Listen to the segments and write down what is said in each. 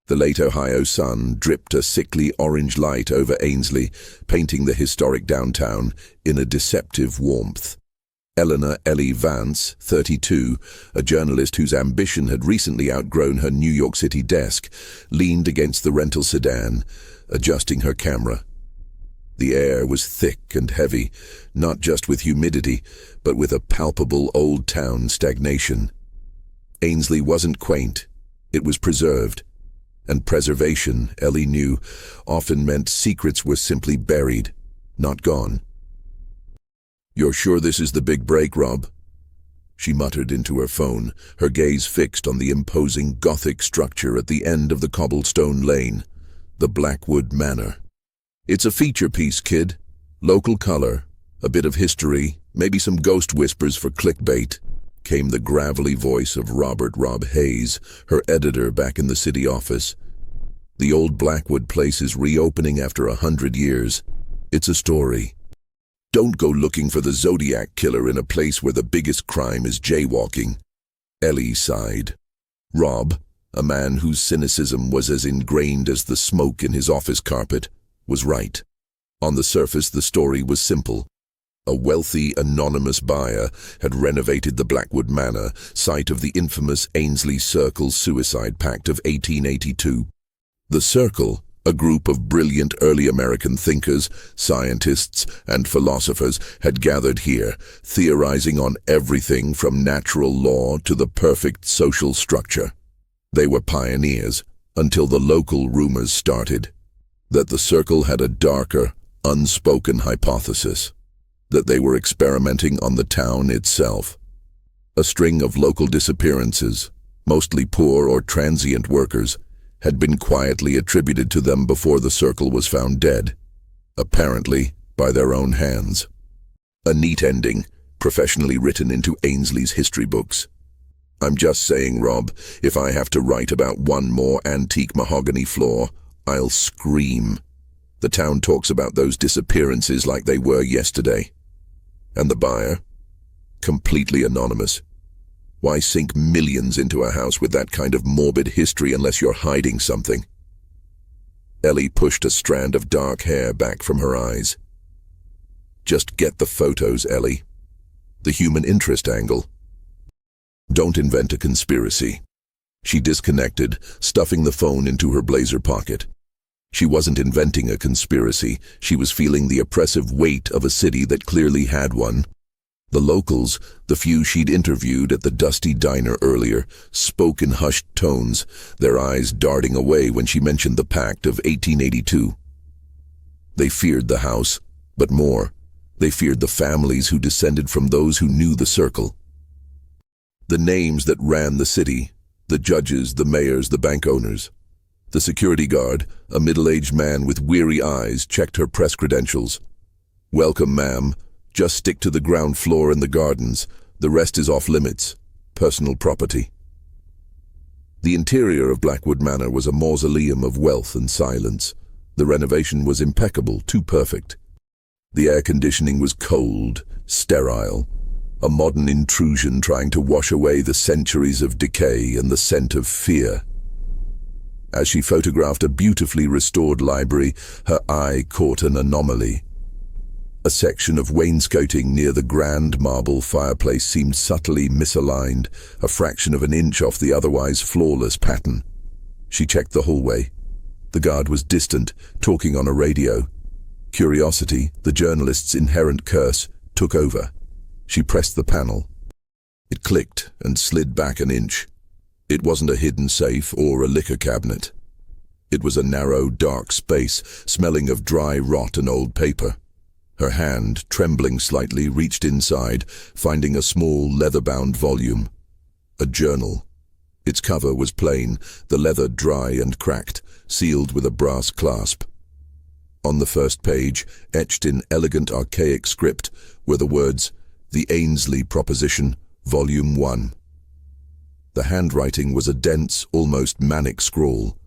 The late Ohio sun dripped a sickly orange light over Ainsley, painting the historic downtown in a deceptive warmth. Eleanor Ellie Vance, 32, a journalist whose ambition had recently outgrown her New York City desk, leaned against the rental sedan, adjusting her camera. The air was thick and heavy, not just with humidity, but with a palpable old-town stagnation. Ainsley wasn't quaint, it was preserved. And preservation, Ellie knew, often meant secrets were simply buried, not gone. "You're sure this is the big break, Rob?" She muttered into her phone, her gaze fixed on the imposing Gothic structure at the end of the cobblestone lane, the Blackwood Manor. "It's a feature piece, kid. Local color, a bit of history, maybe some ghost whispers for clickbait," came the gravelly voice of Robert Rob Hayes, her editor back in the city office. "The old Blackwood place is reopening after 100 years. It's a story. Don't go looking for the Zodiac killer in a place where the biggest crime is jaywalking." Ellie sighed. Rob, a man whose cynicism was as ingrained as the smoke in his office carpet, was right. On the surface, the story was simple. A wealthy, anonymous buyer had renovated the Blackwood Manor, site of the infamous Ainsley Circle suicide pact of 1882. The Circle, a group of brilliant early American thinkers, scientists, and philosophers, had gathered here, theorizing on everything from natural law to the perfect social structure. They were pioneers, until the local rumors started, that the Circle had a darker, unspoken hypothesis, that they were experimenting on the town itself. A string of local disappearances, mostly poor or transient workers, had been quietly attributed to them before the Circle was found dead, apparently by their own hands. A neat ending, professionally written into Ainsley's history books. "I'm just saying, Rob, if I have to write about one more antique mahogany floor, I'll scream. The town talks about those disappearances like they were yesterday. And the buyer? Completely anonymous. Why sink millions into a house with that kind of morbid history unless you're hiding something?" Ellie pushed a strand of dark hair back from her eyes. "Just get the photos, Ellie. The human interest angle. Don't invent a conspiracy." She disconnected, stuffing the phone into her blazer pocket. She wasn't inventing a conspiracy, she was feeling the oppressive weight of a city that clearly had one. The locals, the few she'd interviewed at the dusty diner earlier, spoke in hushed tones, their eyes darting away when she mentioned the Pact of 1882. They feared the house, but more, they feared the families who descended from those who knew the Circle. The names that ran the city, the judges, the mayors, the bank owners. The security guard, a middle-aged man with weary eyes, checked her press credentials. "Welcome, ma'am. Just stick to the ground floor and the gardens. The rest is off limits. Personal property." The interior of Blackwood Manor was a mausoleum of wealth and silence. The renovation was impeccable, too perfect. The air conditioning was cold, sterile, a modern intrusion trying to wash away the centuries of decay and the scent of fear. As she photographed a beautifully restored library, her eye caught an anomaly. A section of wainscoting near the grand marble fireplace seemed subtly misaligned, a fraction of an inch off the otherwise flawless pattern. She checked the hallway. The guard was distant, talking on a radio. Curiosity, the journalist's inherent curse, took over. She pressed the panel. It clicked and slid back an inch. It wasn't a hidden safe or a liquor cabinet. It was a narrow, dark space, smelling of dry rot and old paper. Her hand, trembling slightly, reached inside, finding a small, leather-bound volume. A journal. Its cover was plain, the leather dry and cracked, sealed with a brass clasp. On the first page, etched in elegant archaic script, were the words, "The Ainsley Proposition, Volume 1. The handwriting was a dense, almost manic scrawl.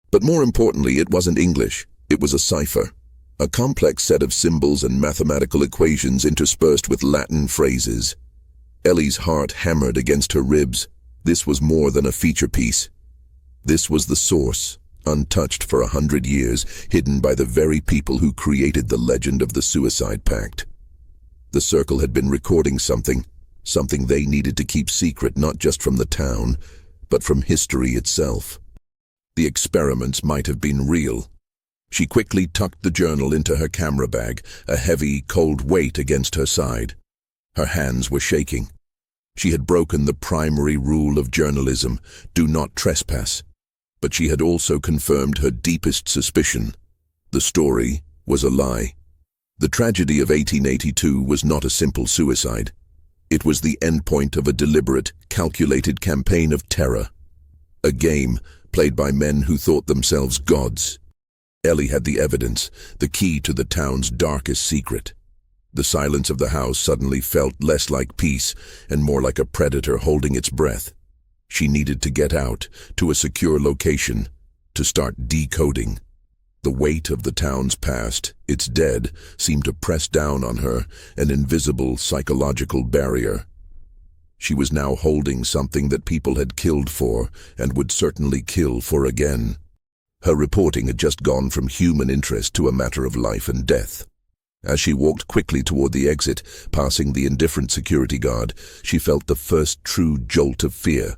But more importantly, it wasn't English. It was a cipher, a complex set of symbols and mathematical equations interspersed with Latin phrases. Ellie's heart hammered against her ribs. This was more than a feature piece. This was the source, untouched for 100 years, hidden by the very people who created the legend of the Suicide Pact. The Circle had been recording something they needed to keep secret, not just from the town, but from history itself. The experiments might have been real. She quickly tucked the journal into her camera bag, a heavy, cold weight against her side. Her hands were shaking. She had broken the primary rule of journalism, do not trespass. But she had also confirmed her deepest suspicion. The story was a lie. The tragedy of 1882 was not a simple suicide. It was the endpoint of a deliberate, calculated campaign of terror. A game played by men who thought themselves gods. Ellie had the evidence, the key to the town's darkest secret. The silence of the house suddenly felt less like peace and more like a predator holding its breath. She needed to get out, to a secure location, to start decoding. The weight of the town's past, its dead, seemed to press down on her, an invisible psychological barrier. She was now holding something that people had killed for and would certainly kill for again. Her reporting had just gone from human interest to a matter of life and death. As she walked quickly toward the exit, passing the indifferent security guard, she felt the first true jolt of fear.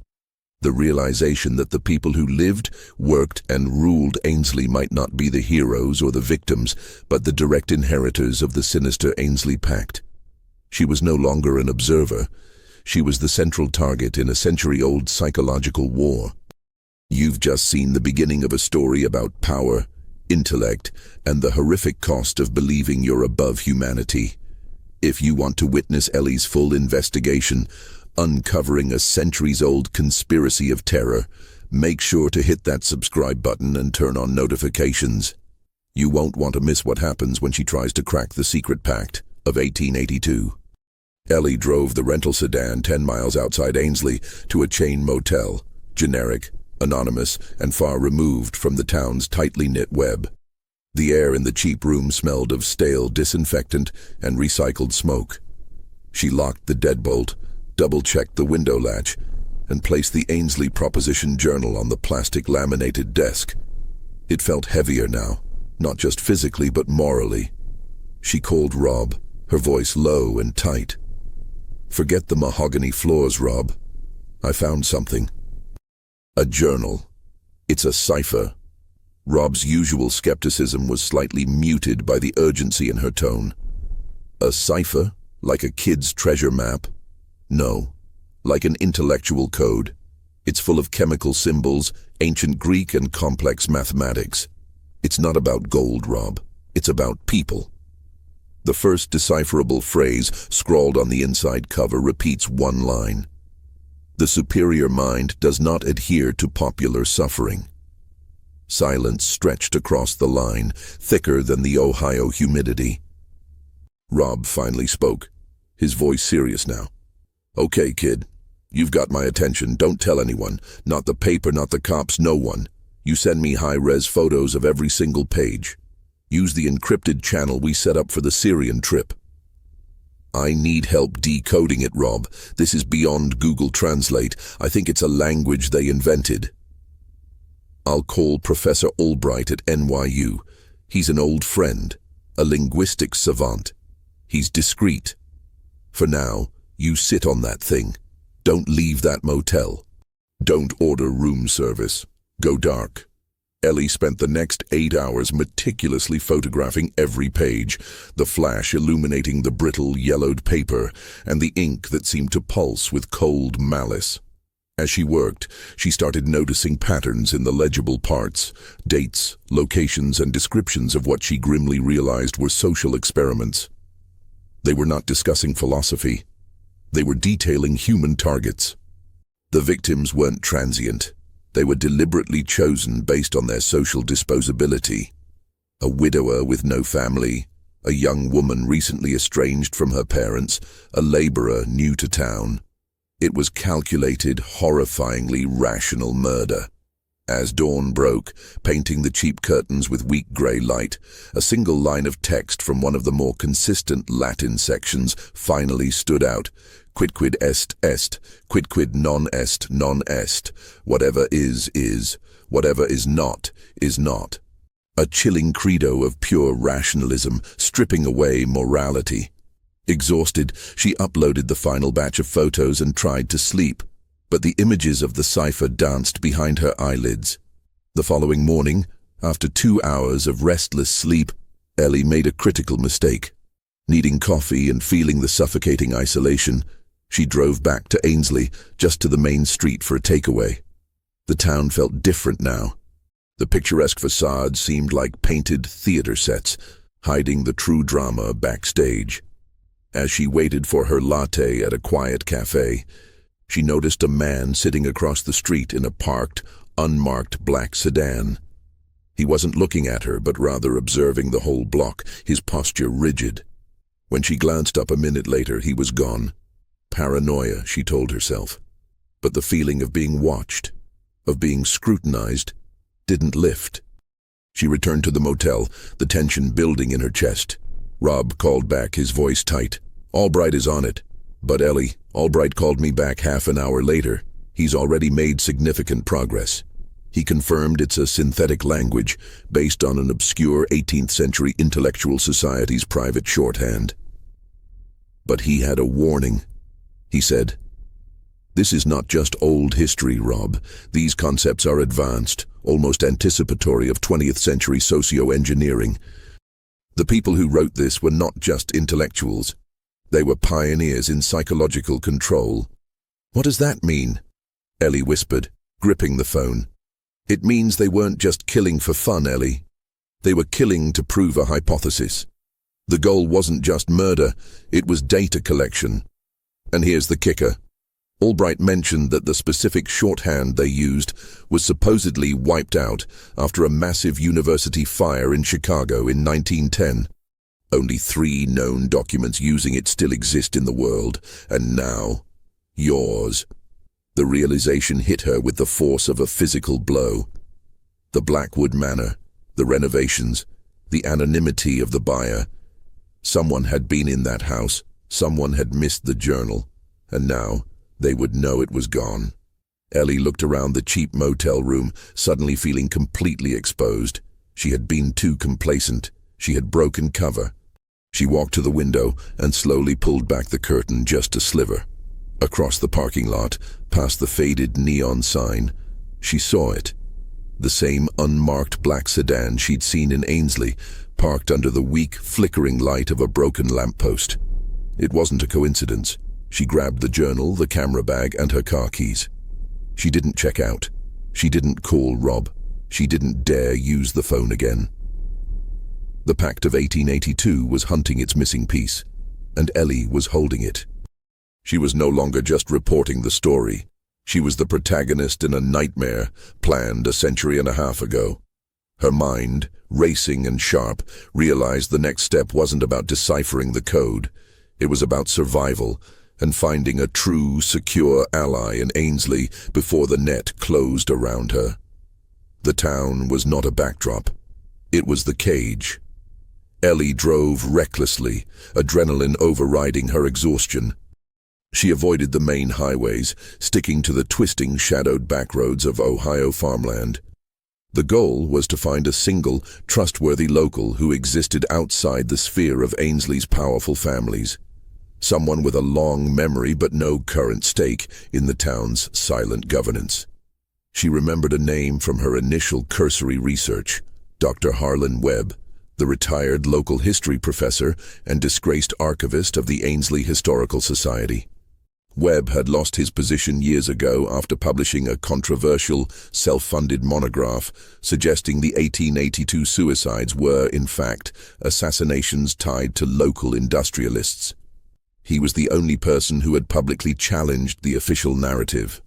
The realization that the people who lived, worked, and ruled Ainsley might not be the heroes or the victims, but the direct inheritors of the sinister Ainsley Pact. She was no longer an observer. She was the central target in a century-old psychological war. You've just seen the beginning of a story about power, intellect, and the horrific cost of believing you're above humanity. If you want to witness Ellie's full investigation, uncovering a centuries-old conspiracy of terror, make sure to hit that subscribe button and turn on notifications. You won't want to miss what happens when she tries to crack the secret pact of 1882. Ellie drove the rental sedan 10 miles outside Ainsley to a chain motel, generic, anonymous, and far removed from the town's tightly knit web. The air in the cheap room smelled of stale disinfectant and recycled smoke. She locked the deadbolt, double-checked the window latch, and placed the Ainsley Proposition Journal on the plastic laminated desk. It felt heavier now, not just physically but morally. She called Rob, her voice low and tight. "Forget the mahogany floors, Rob. I found something." A journal. It's a cipher. Rob's usual skepticism was slightly muted by the urgency in her tone. A cipher? Like a kid's treasure map? No. Like an intellectual code. It's full of chemical symbols, ancient Greek and complex mathematics. It's not about gold, Rob. It's about people. The first decipherable phrase, scrawled on the inside cover, repeats one line. The superior mind does not adhere to popular suffering. Silence stretched across the line, thicker than the Ohio humidity. Rob finally spoke, his voice serious now. "Okay, kid. You've got my attention. Don't tell anyone. Not the paper, not the cops, no one. You send me high-res photos of every single page. Use the encrypted channel we set up for the Syrian trip." "I need help decoding it, Rob. This is beyond Google Translate. I think it's a language they invented." "I'll call Professor Albright at NYU. He's an old friend, a linguistics savant. He's discreet. For now, you sit on that thing. Don't leave that motel. Don't order room service. Go dark." Ellie spent the next 8 hours meticulously photographing every page, the flash illuminating the brittle, yellowed paper and the ink that seemed to pulse with cold malice. As she worked, she started noticing patterns in the legible parts, dates, locations, and descriptions of what she grimly realized were social experiments. They were not discussing philosophy. They were detailing human targets. The victims weren't transient. They were deliberately chosen based on their social disposability. A widower with no family, a young woman recently estranged from her parents, a laborer new to town. It was calculated, horrifyingly rational murder. As dawn broke, painting the cheap curtains with weak grey light, a single line of text from one of the more consistent Latin sections finally stood out. Quidquid est est, quidquid non est, whatever is, Whatever is not, is not. A chilling credo of pure rationalism, stripping away morality. Exhausted, she uploaded the final batch of photos and tried to sleep, but the images of the cipher danced behind her eyelids. The following morning, after 2 hours of restless sleep, Ellie made a critical mistake. Needing coffee and feeling the suffocating isolation, she drove back to Ainsley, just to the main street for a takeaway. The town felt different now. The picturesque facades seemed like painted theater sets, hiding the true drama backstage. As she waited for her latte at a quiet cafe, she noticed a man sitting across the street in a parked, unmarked black sedan. He wasn't looking at her, but rather observing the whole block, his posture rigid. When she glanced up a minute later, he was gone. Paranoia, she told herself. But the feeling of being watched, of being scrutinized, didn't lift. She returned to the motel, the tension building in her chest. Rob called back, his voice tight. "Albright is on it." "But Ellie, Albright called me back half an hour later. He's already made significant progress." He confirmed it's a synthetic language based on an obscure 18th century intellectual society's private shorthand. But he had a warning. He said, "This is not just old history, Rob. These concepts are advanced, almost anticipatory of 20th century socio-engineering. The people who wrote this were not just intellectuals. They were pioneers in psychological control." "What does that mean?" Ellie whispered, gripping the phone. "It means they weren't just killing for fun, Ellie. They were killing to prove a hypothesis. The goal wasn't just murder, it was data collection. And here's the kicker. Albright mentioned that the specific shorthand they used was supposedly wiped out after a massive university fire in Chicago in 1910. Only 3 known documents using it still exist in the world, and now, yours." The realization hit her with the force of a physical blow. The Blackwood Manor, the renovations, the anonymity of the buyer. Someone had been in that house, someone had missed the journal, and now they would know it was gone. Ellie looked around the cheap motel room, suddenly feeling completely exposed. She had been too complacent. She had broken cover. She walked to the window and slowly pulled back the curtain just a sliver. Across the parking lot, past the faded neon sign, she saw it. The same unmarked black sedan she'd seen in Ainsley, parked under the weak, flickering light of a broken lamppost. It wasn't a coincidence. She grabbed the journal, the camera bag, and her car keys. She didn't check out. She didn't call Rob. She didn't dare use the phone again. The Pact of 1882 was hunting its missing piece, and Ellie was holding it. She was no longer just reporting the story. She was the protagonist in a nightmare planned a century and a half ago. Her mind, racing and sharp, realized the next step wasn't about deciphering the code. It was about survival and finding a true, secure ally in Ainsley before the net closed around her. The town was not a backdrop. It was the cage. Ellie drove recklessly, adrenaline overriding her exhaustion. She avoided the main highways, sticking to the twisting, shadowed backroads of Ohio farmland. The goal was to find a single, trustworthy local who existed outside the sphere of Ainsley's powerful families. Someone with a long memory but no current stake in the town's silent governance. She remembered a name from her initial cursory research, Dr. Harlan Webb, the retired local history professor and disgraced archivist of the Ainsley Historical Society. Webb had lost his position years ago after publishing a controversial, self-funded monograph suggesting the 1882 suicides were, in fact, assassinations tied to local industrialists. He was the only person who had publicly challenged the official narrative.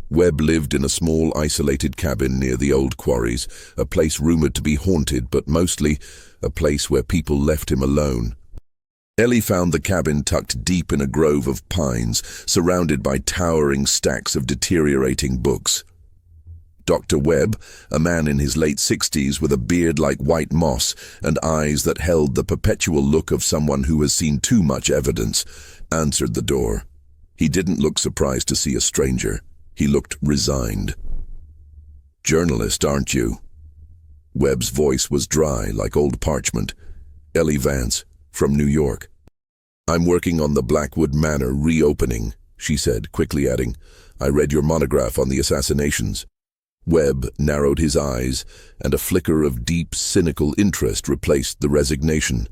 Webb lived in a small, isolated cabin near the old quarries, a place rumored to be haunted, but mostly a place where people left him alone. Ellie found the cabin tucked deep in a grove of pines, surrounded by towering stacks of deteriorating books. Dr. Webb, a man in his late 60s with a beard like white moss and eyes that held the perpetual look of someone who has seen too much evidence, answered the door. He didn't look surprised to see a stranger. He looked resigned. Journalist, aren't you? Webb's voice was dry, like old parchment. Ellie Vance, from New York. I'm working on the Blackwood Manor reopening, she said, quickly adding, I read your monograph on the assassinations. Webb narrowed his eyes, and a flicker of deep, cynical interest replaced the resignation.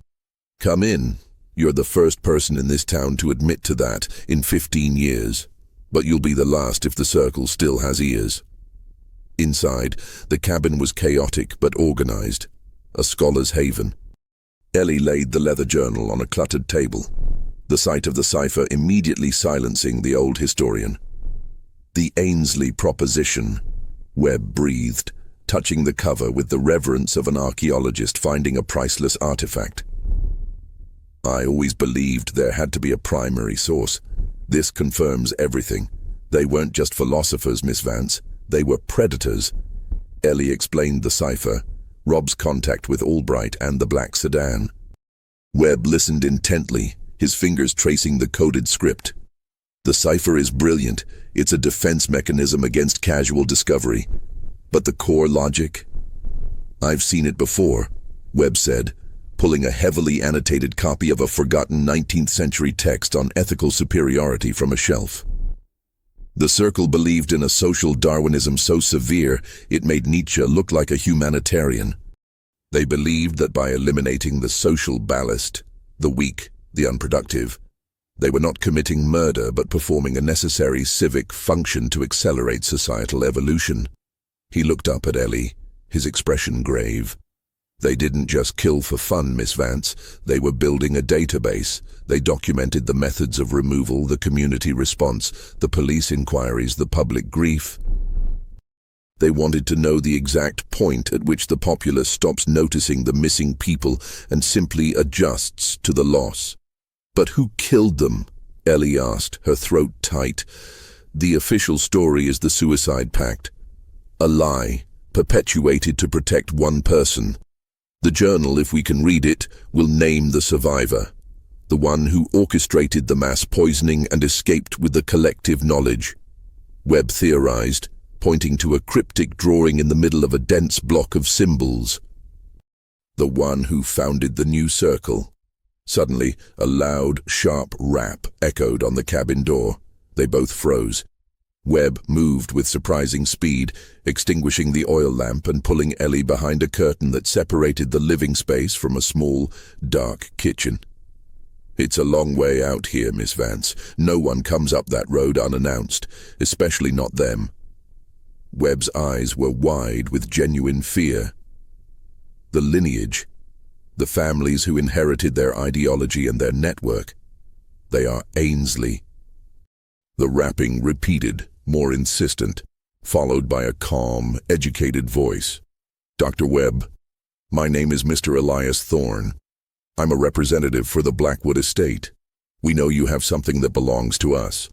Come in. You're the first person in this town to admit to that in 15 years. But you'll be the last if the circle still has ears. Inside, the cabin was chaotic but organized. A scholar's haven. Ellie laid the leather journal on a cluttered table, the sight of the cipher immediately silencing the old historian. The Ainsley proposition, Webb breathed, touching the cover with the reverence of an archaeologist finding a priceless artifact. I always believed there had to be a primary source. This confirms everything. They weren't just philosophers, Miss Vance. They were predators. Ellie explained the cipher, Rob's contact with Albright and the black sedan. Webb listened intently, his fingers tracing the coded script. The cipher is brilliant. It's a defense mechanism against casual discovery. But the core logic? I've seen it before, Webb said, pulling a heavily annotated copy of a forgotten 19th century text on ethical superiority from a shelf. The circle believed in a social Darwinism so severe it made Nietzsche look like a humanitarian. They believed that by eliminating the social ballast, the weak, the unproductive, they were not committing murder but performing a necessary civic function to accelerate societal evolution. He looked up at Ellie, his expression grave. They didn't just kill for fun, Miss Vance. They were building a database. They documented the methods of removal, the community response, the police inquiries, the public grief. They wanted to know the exact point at which the populace stops noticing the missing people and simply adjusts to the loss. But who killed them? Ellie asked, her throat tight. The official story is the suicide pact. A lie, perpetuated to protect one person. The journal, if we can read it, will name the survivor, the one who orchestrated the mass poisoning and escaped with the collective knowledge. Webb theorized, pointing to a cryptic drawing in the middle of a dense block of symbols. The one who founded the new circle. Suddenly, a loud, sharp rap echoed on the cabin door. They both froze. Webb moved with surprising speed, extinguishing the oil lamp and pulling Ellie behind a curtain that separated the living space from a small, dark kitchen. It's a long way out here, Miss Vance. No one comes up that road unannounced, especially not them. Webb's eyes were wide with genuine fear. The lineage, the families who inherited their ideology and their network. They are Ainsley. The rapping repeated, more insistent, followed by a calm, educated voice. Dr. Webb, my name is Mr. Elias Thorne. I'm a representative for the Blackwood estate. We know you have something that belongs to us.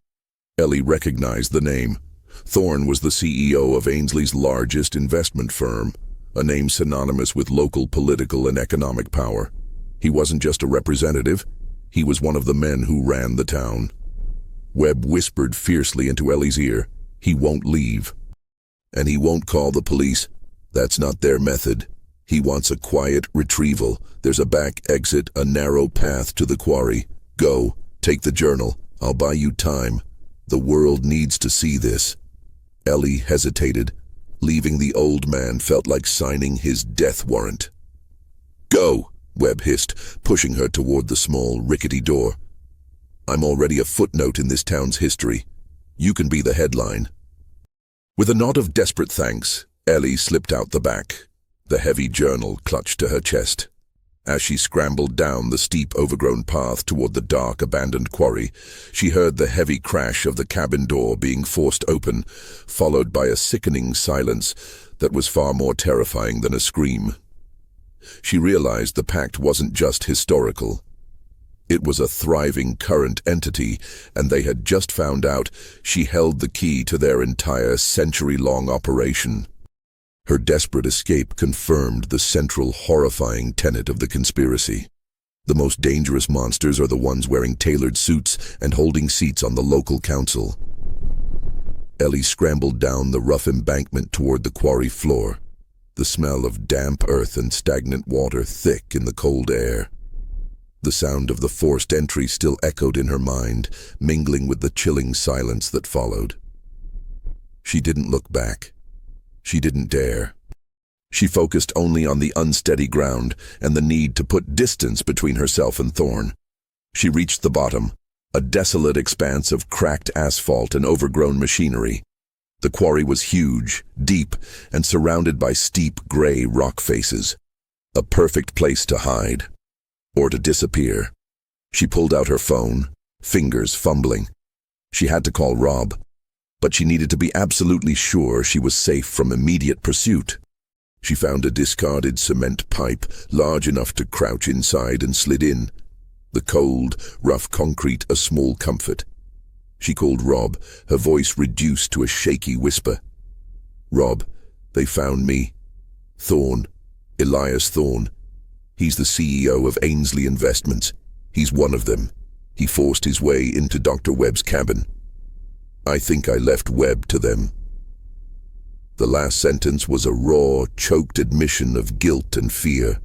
Ellie recognized the name. Thorne was the CEO of Ainsley's largest investment firm, a name synonymous with local political and economic power. He wasn't just a representative, he was one of the men who ran the town. Webb whispered fiercely into Ellie's ear, he won't leave. And he won't call the police. That's not their method. He wants a quiet retrieval. There's a back exit, a narrow path to the quarry. Go, take the journal. I'll buy you time. The world needs to see this. Ellie hesitated. Leaving the old man felt like signing his death warrant. Go, Webb hissed, pushing her toward the small, rickety door. I'm already a footnote in this town's history. You can be the headline. With a nod of desperate thanks, Ellie slipped out the back, the heavy journal clutched to her chest. As she scrambled down the steep, overgrown path toward the dark, abandoned quarry, she heard the heavy crash of the cabin door being forced open, followed by a sickening silence that was far more terrifying than a scream. She realized the pact wasn't just historical. It was a thriving current entity, and they had just found out she held the key to their entire century-long operation. Her desperate escape confirmed the central, horrifying tenet of the conspiracy. The most dangerous monsters are the ones wearing tailored suits and holding seats on the local council. Ellie scrambled down the rough embankment toward the quarry floor, the smell of damp earth and stagnant water thick in the cold air. The sound of the forced entry still echoed in her mind, mingling with the chilling silence that followed. She didn't look back. She didn't dare. She focused only on the unsteady ground and the need to put distance between herself and Thorne. She reached the bottom, a desolate expanse of cracked asphalt and overgrown machinery. The quarry was huge, deep, and surrounded by steep gray rock faces. A perfect place to hide, or to disappear. She pulled out her phone, fingers fumbling. She had to call Rob, but she needed to be absolutely sure she was safe from immediate pursuit. She found a discarded cement pipe large enough to crouch inside and slid in. The cold, rough concrete a small comfort. She called Rob, her voice reduced to a shaky whisper. "Rob, they found me. Thorne, Elias Thorne. He's the CEO of Ainsley Investments. He's one of them. He forced his way into Dr. Webb's cabin. I think I left Webb to them." The last sentence was a raw, choked admission of guilt and fear.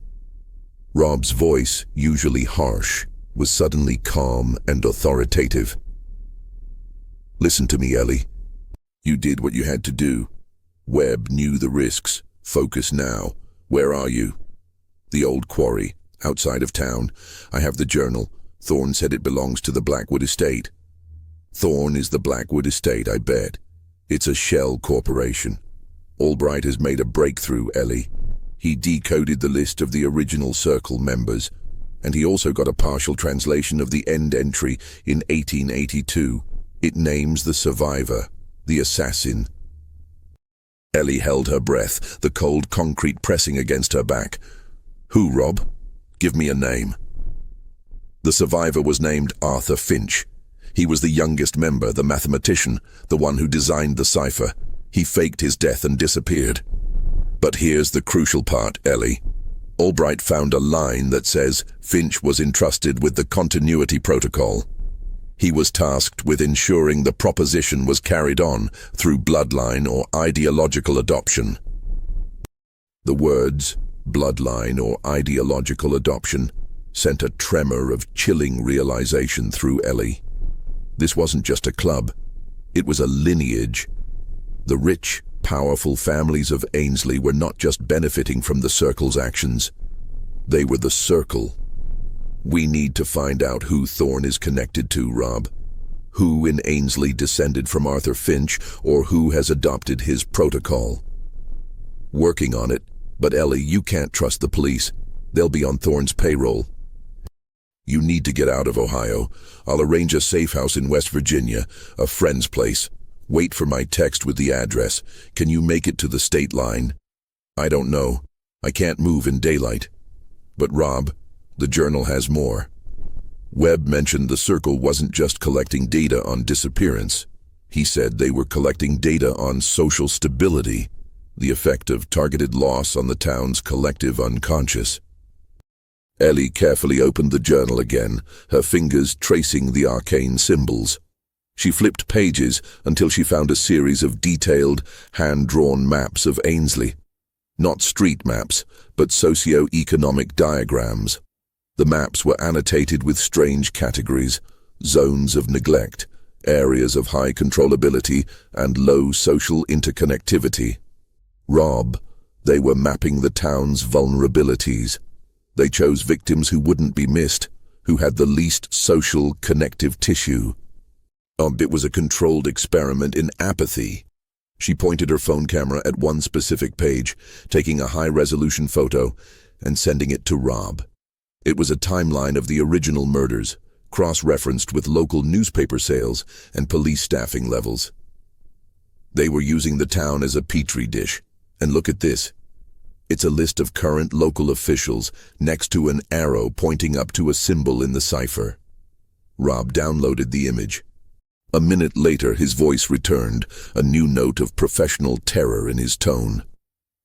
Rob's voice, usually harsh, was suddenly calm and authoritative. "Listen to me, Ellie. You did what you had to do. Webb knew the risks. Focus now. Where are you?" "The old quarry, outside of town. I have the journal. Thorne said it belongs to the Blackwood estate." "Thorne is the Blackwood estate, I bet. It's a shell corporation. Albright has made a breakthrough, Ellie. He decoded the list of the original Circle members, and he also got a partial translation of the end entry in 1882. It names the survivor, the assassin." Ellie held her breath, the cold concrete pressing against her back. "Who, Rob? Give me a name." The survivor was named Arthur Finch. He was the youngest member, the mathematician, the one who designed the cipher. He faked his death and disappeared. But here's the crucial part, Ellie. Albright found a line that says Finch was entrusted with the continuity protocol. He was tasked with ensuring the proposition was carried on through bloodline or ideological adoption. The words, bloodline or ideological adoption, sent a tremor of chilling realization through Ellie. This wasn't just a club. It was a lineage. The rich, powerful families of Ainsley were not just benefiting from the Circle's actions. They were the Circle. We need to find out who Thorne is connected to, Rob. Who in Ainsley descended from Arthur Finch, or who has adopted his protocol. Working on it, but Ellie, you can't trust the police. They'll be on Thorne's payroll. You need to get out of Ohio. I'll arrange a safe house in West Virginia, a friend's place. Wait for my text with the address. Can you make it to the state line? I don't know. I can't move in daylight. But Rob, the journal has more. Webb mentioned the Circle wasn't just collecting data on disappearance. He said they were collecting data on social stability, the effect of targeted loss on the town's collective unconscious. Ellie carefully opened the journal again, her fingers tracing the arcane symbols. She flipped pages until she found a series of detailed, hand-drawn maps of Ainsley. Not street maps, but socio-economic diagrams. The maps were annotated with strange categories: zones of neglect, areas of high controllability, and low social interconnectivity. Rob, they were mapping the town's vulnerabilities. They chose victims who wouldn't be missed, who had the least social connective tissue. It was a controlled experiment in apathy. She pointed her phone camera at one specific page, taking a high-resolution photo and sending it to Rob. It was a timeline of the original murders, cross-referenced with local newspaper sales and police staffing levels. They were using the town as a petri dish. And look at this. It's a list of current local officials next to an arrow pointing up to a symbol in the cipher. Rob downloaded the image. A minute later, his voice returned, a new note of professional terror in his tone.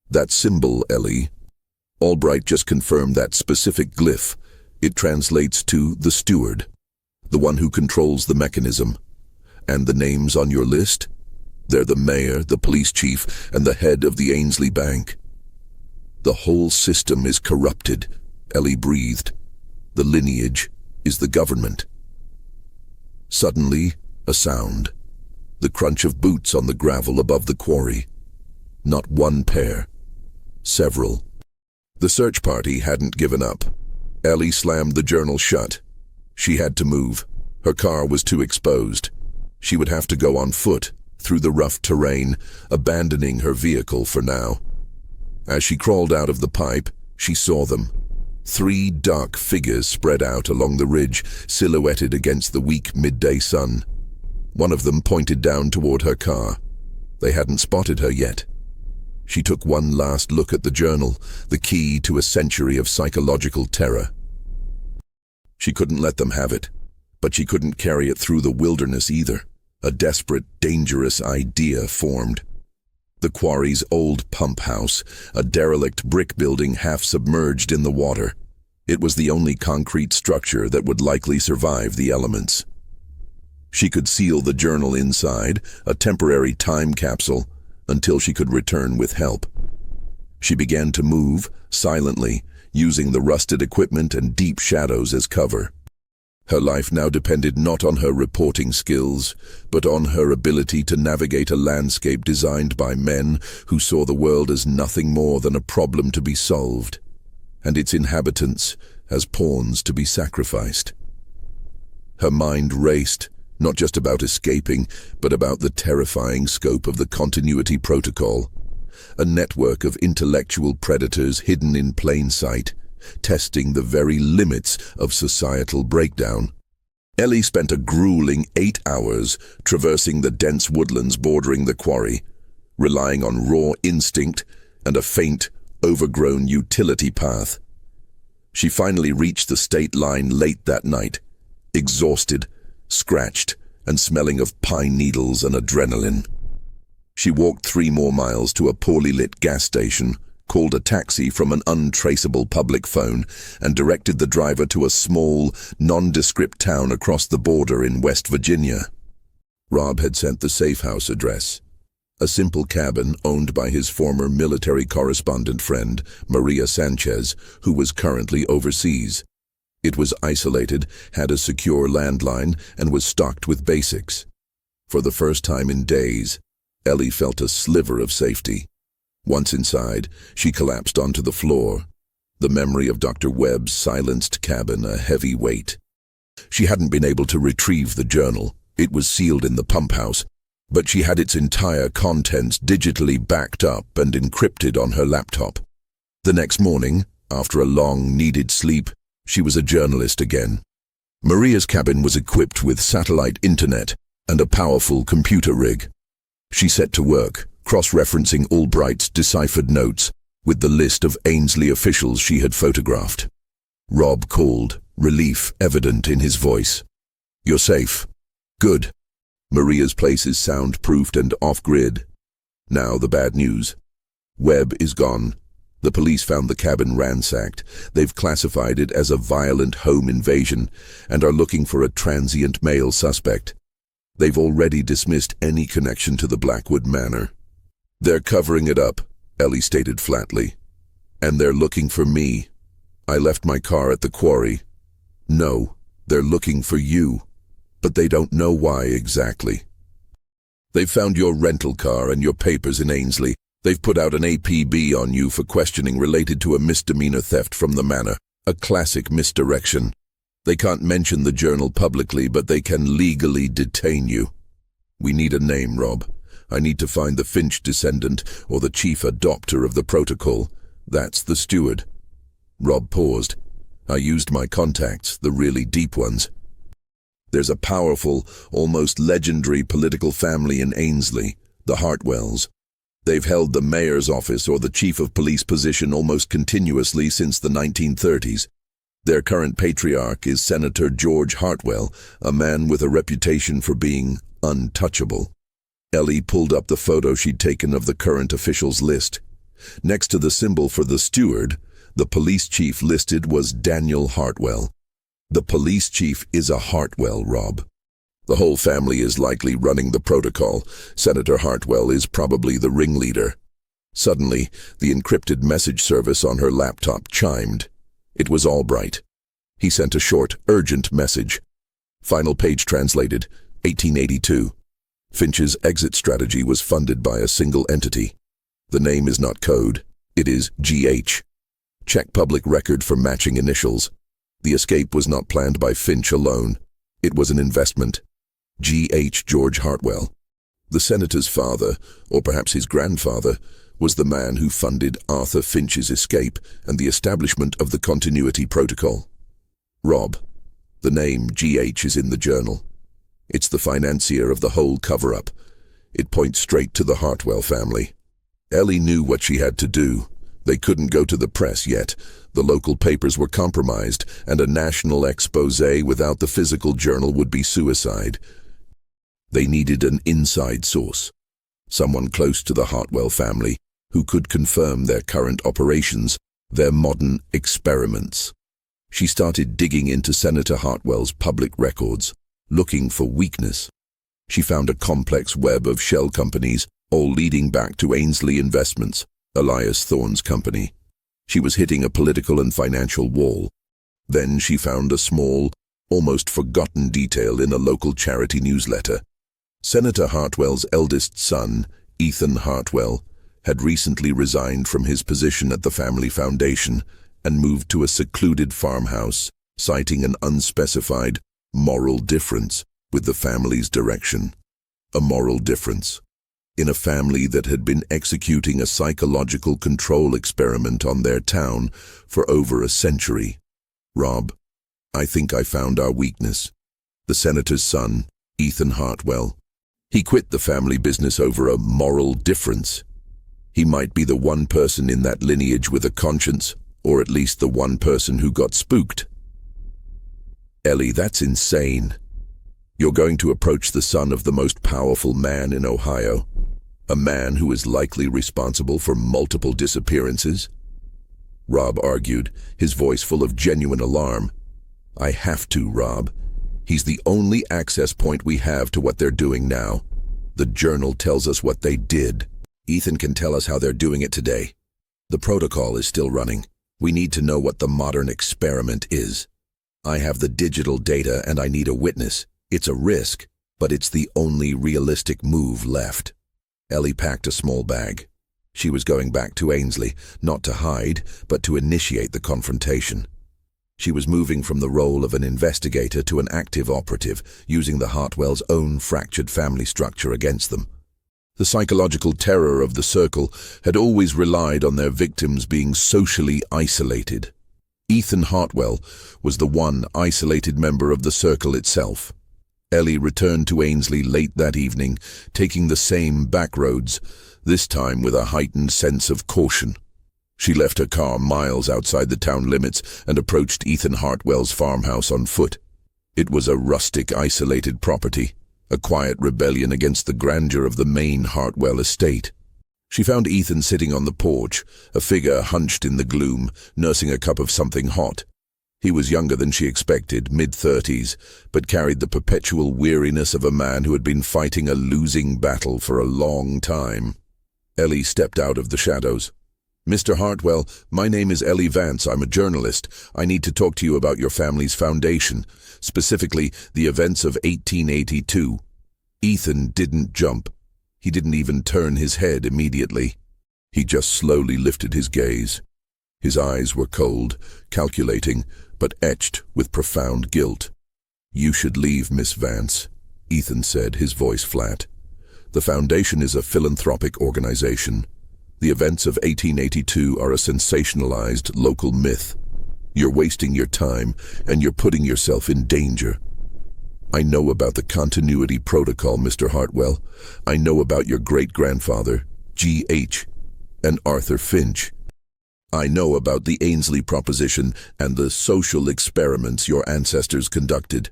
"That symbol, Ellie. Albright just confirmed that specific glyph. It translates to the steward, the one who controls the mechanism. And the names on your list? They're the mayor, the police chief, and the head of the Ainsley Bank. The whole system is corrupted, Ellie breathed. The lineage is the government. Suddenly, a sound. The crunch of boots on the gravel above the quarry. Not one pair. Several. The search party hadn't given up. Ellie slammed the journal shut. She had to move. Her car was too exposed. She would have to go on foot, through the rough terrain, abandoning her vehicle for now. As she crawled out of the pipe, she saw them. 3 dark figures spread out along the ridge, silhouetted against the weak midday sun. One of them pointed down toward her car. They hadn't spotted her yet. She took one last look at the journal, the key to a century of psychological terror. She couldn't let them have it, but she couldn't carry it through the wilderness either. A desperate, dangerous idea formed. The quarry's old pump house, a derelict brick building half submerged in the water. It was the only concrete structure that would likely survive the elements. She could seal the journal inside, a temporary time capsule, until she could return with help. She began to move, silently, using the rusted equipment and deep shadows as cover. Her life now depended not on her reporting skills, but on her ability to navigate a landscape designed by men who saw the world as nothing more than a problem to be solved, and its inhabitants as pawns to be sacrificed. Her mind raced, not just about escaping, but about the terrifying scope of the continuity protocol, a network of intellectual predators hidden in plain sight, testing the very limits of societal breakdown. Ellie spent a grueling 8 hours traversing the dense woodlands bordering the quarry, relying on raw instinct and a faint, overgrown utility path. She finally reached the state line late that night, exhausted, scratched, and smelling of pine needles and adrenaline. She walked 3 more miles to a poorly lit gas station, called a taxi from an untraceable public phone, and directed the driver to a small, nondescript town across the border in West Virginia. Rob had sent the safe house address, a simple cabin owned by his former military correspondent friend, Maria Sanchez, who was currently overseas. It was isolated, had a secure landline, and was stocked with basics. For the first time in days, Ellie felt a sliver of safety. Once inside, she collapsed onto the floor, the memory of Dr. Webb's silenced cabin a heavy weight. She hadn't been able to retrieve the journal. It was sealed in the pump house, but she had its entire contents digitally backed up and encrypted on her laptop. The next morning, after a long, needed sleep, she was a journalist again. Maria's cabin was equipped with satellite internet and a powerful computer rig. She set to work, cross-referencing Albright's deciphered notes with the list of Ainsley officials she had photographed. Rob called, relief evident in his voice. "You're safe." "Good." Maria's place is soundproofed and off-grid. Now the bad news. Webb is gone. The police found the cabin ransacked. They've classified it as a violent home invasion and are looking for a transient male suspect. They've already dismissed any connection to the Blackwood Manor. "They're covering it up," Ellie stated flatly. "And they're looking for me. I left my car at the quarry." "No, they're looking for you, but they don't know why exactly. They've found your rental car and your papers in Ainsley. They've put out an APB on you for questioning related to a misdemeanor theft from the manor, a classic misdirection. They can't mention the journal publicly, but they can legally detain you. We need a name, Rob. I need to find the Finch descendant or the chief adopter of the protocol. That's the steward." Rob paused. "I used my contacts, the really deep ones. There's a powerful, almost legendary political family in Ainsley, the Hartwells. They've held the mayor's office or the chief of police position almost continuously since the 1930s. Their current patriarch is Senator George Hartwell, a man with a reputation for being untouchable." Ellie pulled up the photo she'd taken of the current officials list. Next to the symbol for the steward, the police chief listed was Daniel Hartwell. The police chief is a Hartwell, Rob. The whole family is likely running the protocol. Senator Hartwell is probably the ringleader. Suddenly, the encrypted message service on her laptop chimed. It was Albright. He sent a short, urgent message. Final page translated, 1882. Finch's exit strategy was funded by a single entity. The name is not code. It is GH. Check public record for matching initials. The escape was not planned by Finch alone. It was an investment. G.H. George Hartwell. The senator's father, or perhaps his grandfather, was the man who funded Arthur Finch's escape and the establishment of the continuity protocol. Rob. The name G.H. is in the journal. It's the financier of the whole cover-up. It points straight to the Hartwell family. Ellie knew what she had to do. They couldn't go to the press yet. The local papers were compromised, and a national expose without the physical journal would be suicide. They needed an inside source, someone close to the Hartwell family who could confirm their current operations, their modern experiments. She started digging into Senator Hartwell's public records, looking for weakness. She found a complex web of shell companies, all leading back to Ainsley Investments, Elias Thorne's company. She was hitting a political and financial wall. Then she found a small, almost forgotten detail in a local charity newsletter. Senator Hartwell's eldest son, Ethan Hartwell, had recently resigned from his position at the family foundation and moved to a secluded farmhouse, citing an unspecified moral difference with the family's direction. A moral difference. In a family that had been executing a psychological control experiment on their town for over a century. Rob, I think I found our weakness. The senator's son, Ethan Hartwell. He quit the family business over a moral difference. He might be the one person in that lineage with a conscience, or at least the one person who got spooked. Ellie, that's insane. You're going to approach the son of the most powerful man in Ohio, a man who is likely responsible for multiple disappearances? Rob argued, his voice full of genuine alarm. I have to, Rob. He's the only access point we have to what they're doing now. The journal tells us what they did. Ethan can tell us how they're doing it today. The protocol is still running. We need to know what the modern experiment is. I have the digital data and I need a witness. It's a risk, but it's the only realistic move left. Ellie packed a small bag. She was going back to Ainsley, not to hide, but to initiate the confrontation. She was moving from the role of an investigator to an active operative, using the Hartwells' own fractured family structure against them. The psychological terror of the circle had always relied on their victims being socially isolated. Ethan Hartwell was the one isolated member of the circle itself. Ellie returned to Ainsley late that evening, taking the same back roads, this time with a heightened sense of caution. She left her car miles outside the town limits and approached Ethan Hartwell's farmhouse on foot. It was a rustic, isolated property, a quiet rebellion against the grandeur of the main Hartwell estate. She found Ethan sitting on the porch, a figure hunched in the gloom, nursing a cup of something hot. He was younger than she expected, mid-30s, but carried the perpetual weariness of a man who had been fighting a losing battle for a long time. Ellie stepped out of the shadows. Mr. Hartwell, my name is Ellie Vance. I'm a journalist. I need to talk to you about your family's foundation, specifically the events of 1882. Ethan didn't jump. He didn't even turn his head immediately. He just slowly lifted his gaze. His eyes were cold, calculating, but etched with profound guilt. You should leave, Miss Vance, Ethan said, his voice flat. The Foundation is a philanthropic organization. The events of 1882 are a sensationalized local myth. You're wasting your time, and you're putting yourself in danger. I know about the continuity protocol, Mr. Hartwell. I know about your great-grandfather, G.H., and Arthur Finch. I know about the Ainsley proposition and the social experiments your ancestors conducted.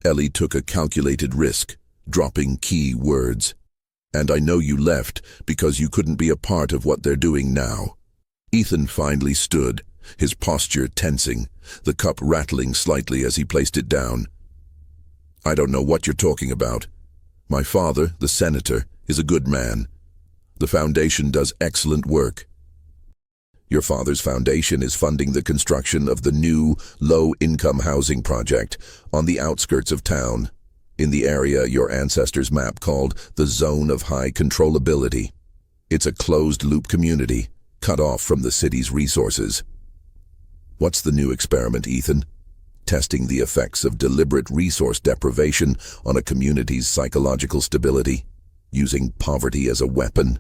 Ellie took a calculated risk, dropping key words. And I know you left because you couldn't be a part of what they're doing now. Ethan finally stood, his posture tensing, the cup rattling slightly as he placed it down. I don't know what you're talking about. My father, the senator, is a good man. The foundation does excellent work. Your father's foundation is funding the construction of the new, low-income housing project on the outskirts of town, in the area your ancestors' map called the Zone of High Controllability. It's a closed-loop community, cut off from the city's resources. What's the new experiment, Ethan? Testing the effects of deliberate resource deprivation on a community's psychological stability, using poverty as a weapon.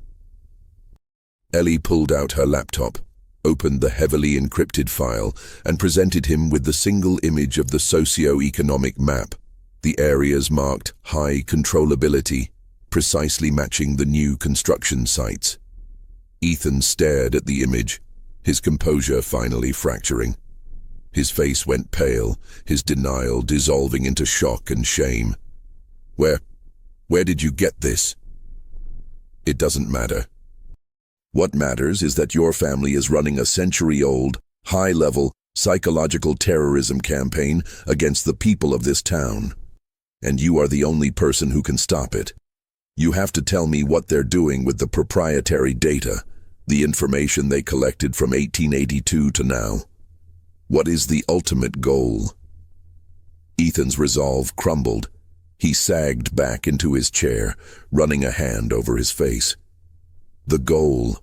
Ellie pulled out her laptop, opened the heavily encrypted file, and presented him with the single image of the socio-economic map, the areas marked high controllability, precisely matching the new construction sites. Ethan stared at the image, his composure finally fracturing. His face went pale, his denial dissolving into shock and shame. Where did you get this? It doesn't matter. What matters is that your family is running a century-old, high-level, psychological terrorism campaign against the people of this town. And you are the only person who can stop it. You have to tell me what they're doing with the proprietary data, the information they collected from 1882 to now. What is the ultimate goal? Ethan's resolve crumbled. He sagged back into his chair, running a hand over his face. The goal.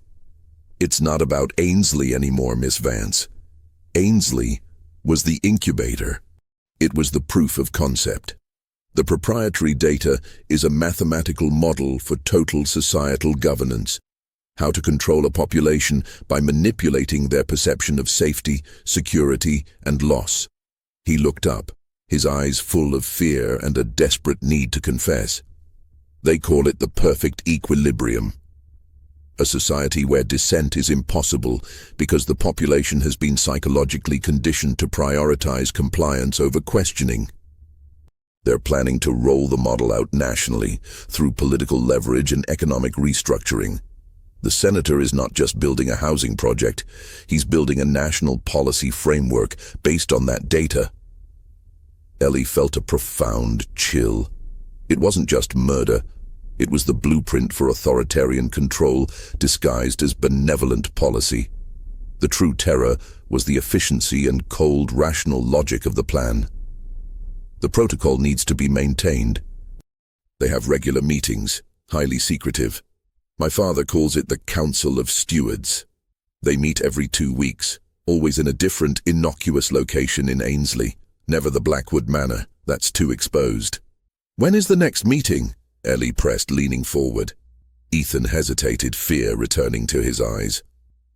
It's not about Ainsley anymore, Miss Vance. Ainsley was the incubator. It was the proof of concept. The proprietary data is a mathematical model for total societal governance. How to control a population by manipulating their perception of safety, security, and loss. He looked up, his eyes full of fear and a desperate need to confess. They call it the perfect equilibrium. A society where dissent is impossible because the population has been psychologically conditioned to prioritize compliance over questioning. They're planning to roll the model out nationally through political leverage and economic restructuring. The senator is not just building a housing project, he's building a national policy framework based on that data. Ellie felt a profound chill. It wasn't just murder. It was the blueprint for authoritarian control disguised as benevolent policy. The true terror was the efficiency and cold, rational logic of the plan. The protocol needs to be maintained. They have regular meetings, highly secretive. My father calls it the Council of Stewards. They meet every 2 weeks, always in a different, innocuous location in Ainsley. Never the Blackwood Manor, that's too exposed. When is the next meeting? Ellie pressed, leaning forward. Ethan hesitated, fear returning to his eyes.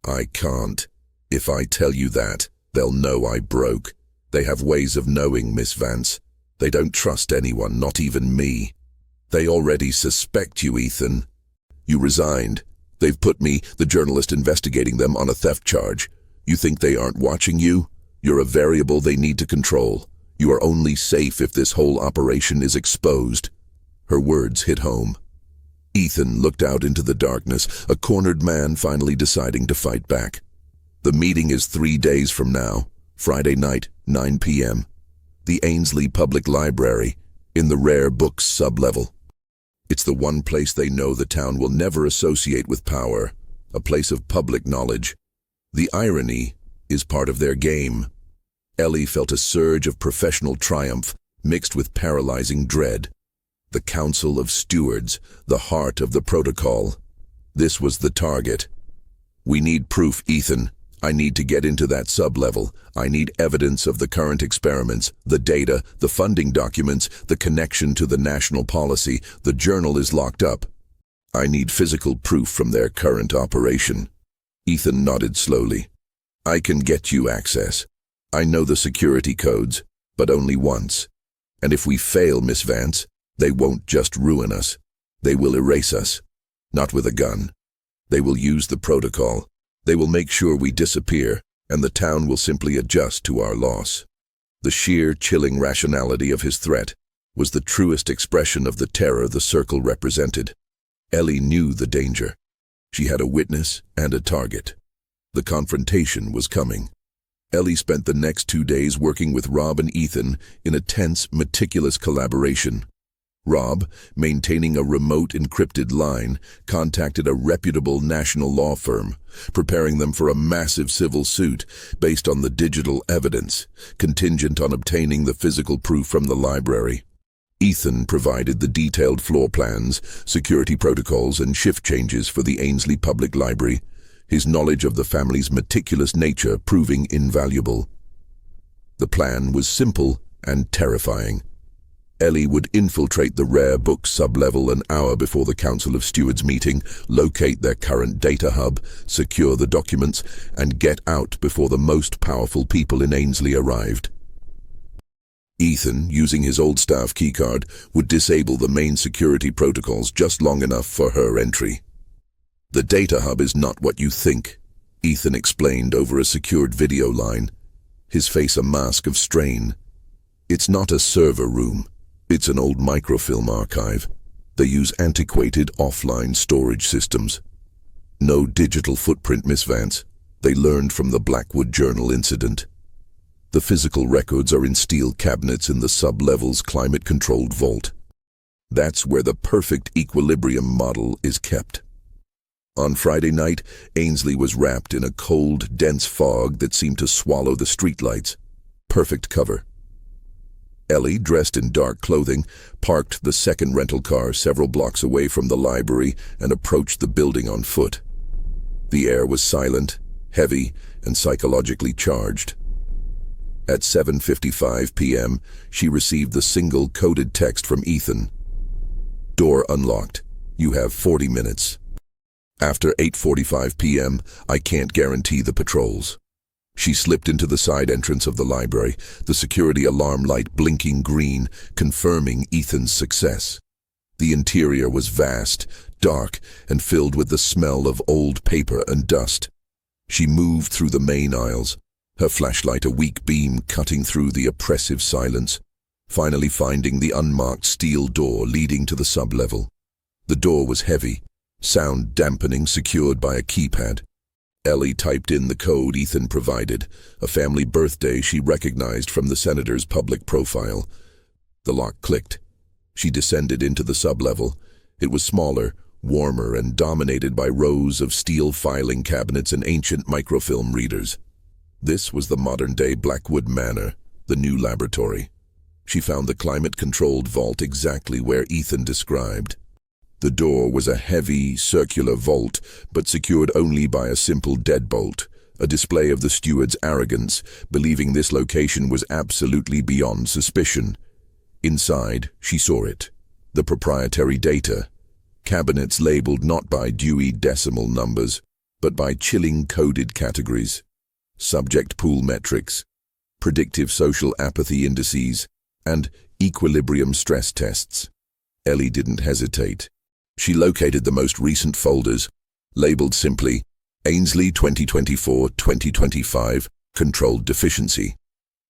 I can't. If I tell you that, they'll know I broke. They have ways of knowing, Miss Vance. They don't trust anyone, not even me. They already suspect you, Ethan. You resigned. They've put me, the journalist investigating them, on a theft charge. You think they aren't watching you? You're a variable they need to control. You are only safe if this whole operation is exposed. Her words hit home. Ethan looked out into the darkness, a cornered man finally deciding to fight back. The meeting is 3 days from now, Friday night, 9 p.m. The Ainsley Public Library, in the rare books sub-level. It's the one place they know the town will never associate with power, a place of public knowledge. The irony is part of their game. Ellie felt a surge of professional triumph mixed with paralyzing dread. The Council of Stewards, the heart of the protocol. This was the target. We need proof, Ethan. I need to get into that sub-level. I need evidence of the current experiments, the data, the funding documents, the connection to the national policy. The journal is locked up. I need physical proof from their current operation. Ethan nodded slowly. I can get you access. I know the security codes, but only once. And if we fail, Miss Vance, they won't just ruin us. They will erase us. Not with a gun. They will use the protocol. They will make sure we disappear, and the town will simply adjust to our loss. The sheer, chilling rationality of his threat was the truest expression of the terror the circle represented. Ellie knew the danger. She had a witness and a target. The confrontation was coming. Ellie spent the next 2 days working with Rob and Ethan in a tense, meticulous collaboration. Rob, maintaining a remote encrypted line, contacted a reputable national law firm, preparing them for a massive civil suit based on the digital evidence, contingent on obtaining the physical proof from the library. Ethan provided the detailed floor plans, security protocols, and shift changes for the Ainsley Public Library, his knowledge of the family's meticulous nature proving invaluable. The plan was simple and terrifying. Ellie would infiltrate the rare book sublevel an hour before the Council of Stewards meeting, locate their current data hub, secure the documents, and get out before the most powerful people in Ainsley arrived. Ethan, using his old staff keycard, would disable the main security protocols just long enough for her entry. "The data hub is not what you think," Ethan explained over a secured video line, his face a mask of strain. "It's not a server room. It's an old microfilm archive. They use antiquated offline storage systems. No digital footprint, Miss Vance. They learned from the Blackwood Journal incident. The physical records are in steel cabinets in the sub-level's climate-controlled vault. That's where the perfect equilibrium model is kept." On Friday night, Ainsley was wrapped in a cold, dense fog that seemed to swallow the streetlights. Perfect cover. Ellie, dressed in dark clothing, parked the second rental car several blocks away from the library and approached the building on foot. The air was silent, heavy, and psychologically charged. At 7:55 p.m., she received the single coded text from Ethan. "Door unlocked. You have 40 minutes. After 8:45 p.m., I can't guarantee the patrols." She slipped into the side entrance of the library, the security alarm light blinking green, confirming Ethan's success. The interior was vast, dark, and filled with the smell of old paper and dust. She moved through the main aisles, her flashlight a weak beam cutting through the oppressive silence, finally finding the unmarked steel door leading to the sub-level. The door was heavy, sound dampening, secured by a keypad. Ellie typed in the code Ethan provided, a family birthday she recognized from the senator's public profile. The lock clicked. She descended into the sub-level. It was smaller, warmer, and dominated by rows of steel filing cabinets and ancient microfilm readers. This was the modern-day Blackwood Manor, the new laboratory. She found the climate-controlled vault exactly where Ethan described. The door was a heavy, circular vault, but secured only by a simple deadbolt, a display of the steward's arrogance, believing this location was absolutely beyond suspicion. Inside, she saw it. The proprietary data. Cabinets labeled not by Dewey Decimal numbers, but by chilling coded categories. Subject pool metrics, predictive social apathy indices, and equilibrium stress tests. Ellie didn't hesitate. She located the most recent folders, labeled simply Ainsley 2024-2025 Controlled Deficiency.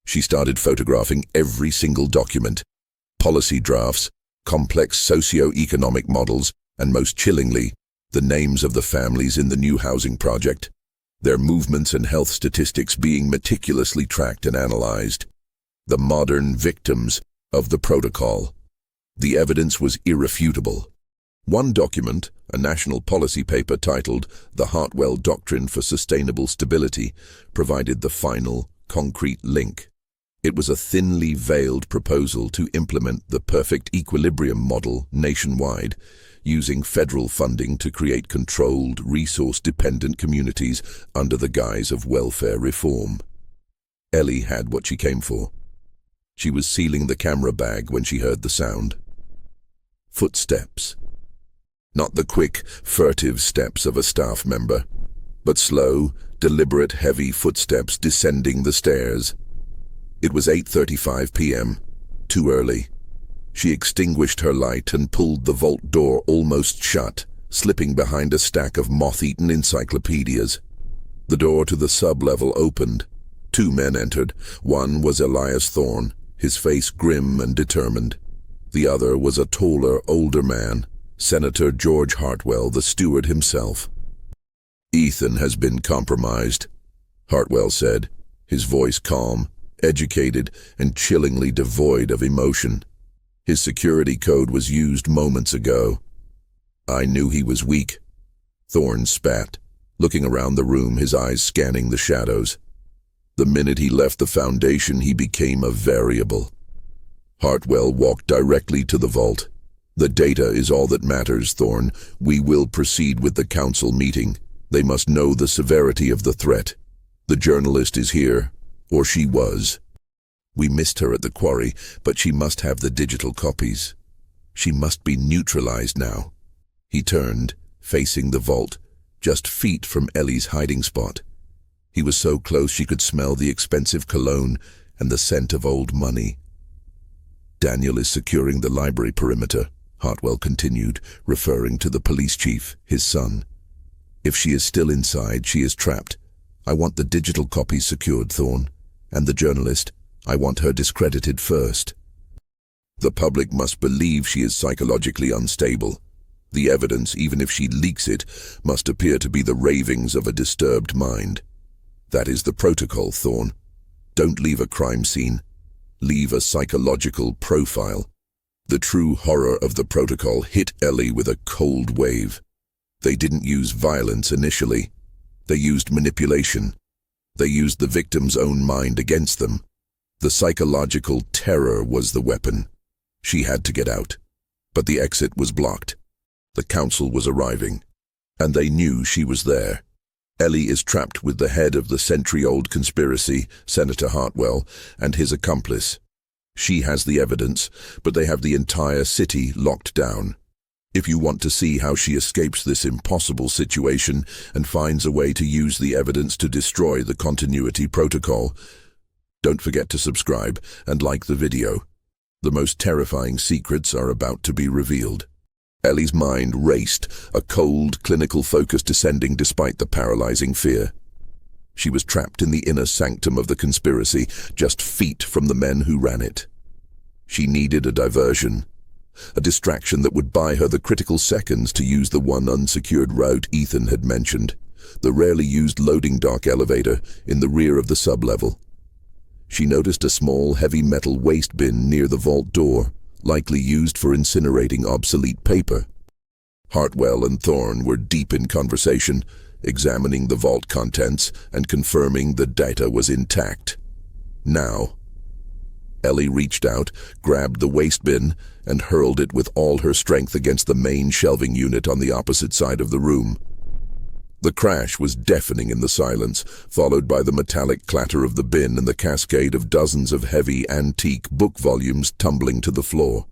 She started photographing every single document, policy drafts, complex socio-economic models, and most chillingly, the names of the families in the new housing project, their movements and health statistics being meticulously tracked and analyzed. The modern victims of the protocol. The evidence was irrefutable. One document, a national policy paper titled The Hartwell Doctrine for Sustainable Stability, provided the final, concrete link. It was a thinly veiled proposal to implement the perfect equilibrium model nationwide, using federal funding to create controlled, resource-dependent communities under the guise of welfare reform. Ellie had what she came for. She was sealing the camera bag when she heard the sound. Footsteps. Not the quick, furtive steps of a staff member, but slow, deliberate, heavy footsteps descending the stairs. It was 8:35 p.m., too early. She extinguished her light and pulled the vault door almost shut, slipping behind a stack of moth-eaten encyclopedias. The door to the sub-level opened. 2 men entered. One was Elias Thorne, his face grim and determined. The other was a taller, older man, Senator George Hartwell, the steward himself. "Ethan has been compromised," Hartwell said, his voice calm, educated, and chillingly devoid of emotion. His security code was used moments ago. I knew he was weak. Thorne spat, looking around the room, his eyes scanning the shadows. The minute he left the Foundation, he became a variable. Hartwell walked directly to the vault. The data is all that matters, Thorne. We will proceed with the council meeting. They must know the severity of the threat. The journalist is here, or she was. We missed her at the quarry, but she must have the digital copies. She must be neutralized now. He turned, facing the vault, just feet from Ellie's hiding spot. He was so close she could smell the expensive cologne and the scent of old money. Daniel is securing the library perimeter, Hartwell continued, referring to the police chief, his son. If she is still inside, she is trapped. I want the digital copies secured, Thorne. And the journalist, I want her discredited first. The public must believe she is psychologically unstable. The evidence, even if she leaks it, must appear to be the ravings of a disturbed mind. That is the protocol, Thorne. Don't leave a crime scene. Leave a psychological profile. The true horror of the protocol hit Ellie with a cold wave. They didn't use violence initially. They used manipulation. They used the victim's own mind against them. The psychological terror was the weapon. She had to get out. But the exit was blocked. The council was arriving, and they knew she was there. Ellie is trapped with the head of the century-old conspiracy, Senator Hartwell, and his accomplice. She has the evidence, but they have the entire city locked down. If you want to see how she escapes this impossible situation and finds a way to use the evidence to destroy the continuity protocol, don't forget to subscribe and like the video. The most terrifying secrets are about to be revealed. Ellie's mind raced, a cold, clinical focus descending despite the paralyzing fear. She was trapped in the inner sanctum of the conspiracy, just feet from the men who ran it. She needed a diversion, a distraction that would buy her the critical seconds to use the one unsecured route Ethan had mentioned, the rarely used loading dock elevator in the rear of the sublevel. She noticed a small, heavy metal waste bin near the vault door, likely used for incinerating obsolete paper. Hartwell and Thorne were deep in conversation, examining the vault contents and confirming the data was intact. Now, Ellie reached out, grabbed the waste bin, and hurled it with all her strength against the main shelving unit on the opposite side of the room. The crash was deafening in the silence, followed by the metallic clatter of the bin and the cascade of dozens of heavy, antique book volumes tumbling to the floor.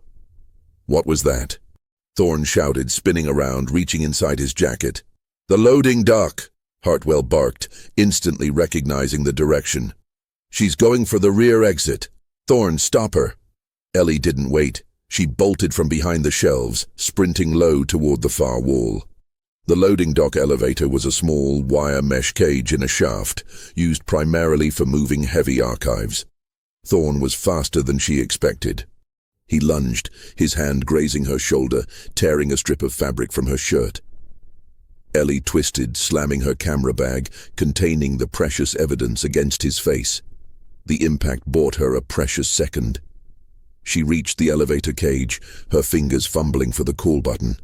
What was that? Thorne shouted, spinning around, reaching inside his jacket. "The loading dock!" Hartwell barked, instantly recognizing the direction. "She's going for the rear exit. Thorne, stop her!" Ellie didn't wait. She bolted from behind the shelves, sprinting low toward the far wall. The loading dock elevator was a small, wire mesh cage in a shaft, used primarily for moving heavy archives. Thorne was faster than she expected. He lunged, his hand grazing her shoulder, tearing a strip of fabric from her shirt. Ellie twisted, slamming her camera bag, containing the precious evidence against his face. The impact bought her a precious second. She reached the elevator cage, her fingers fumbling for the call button.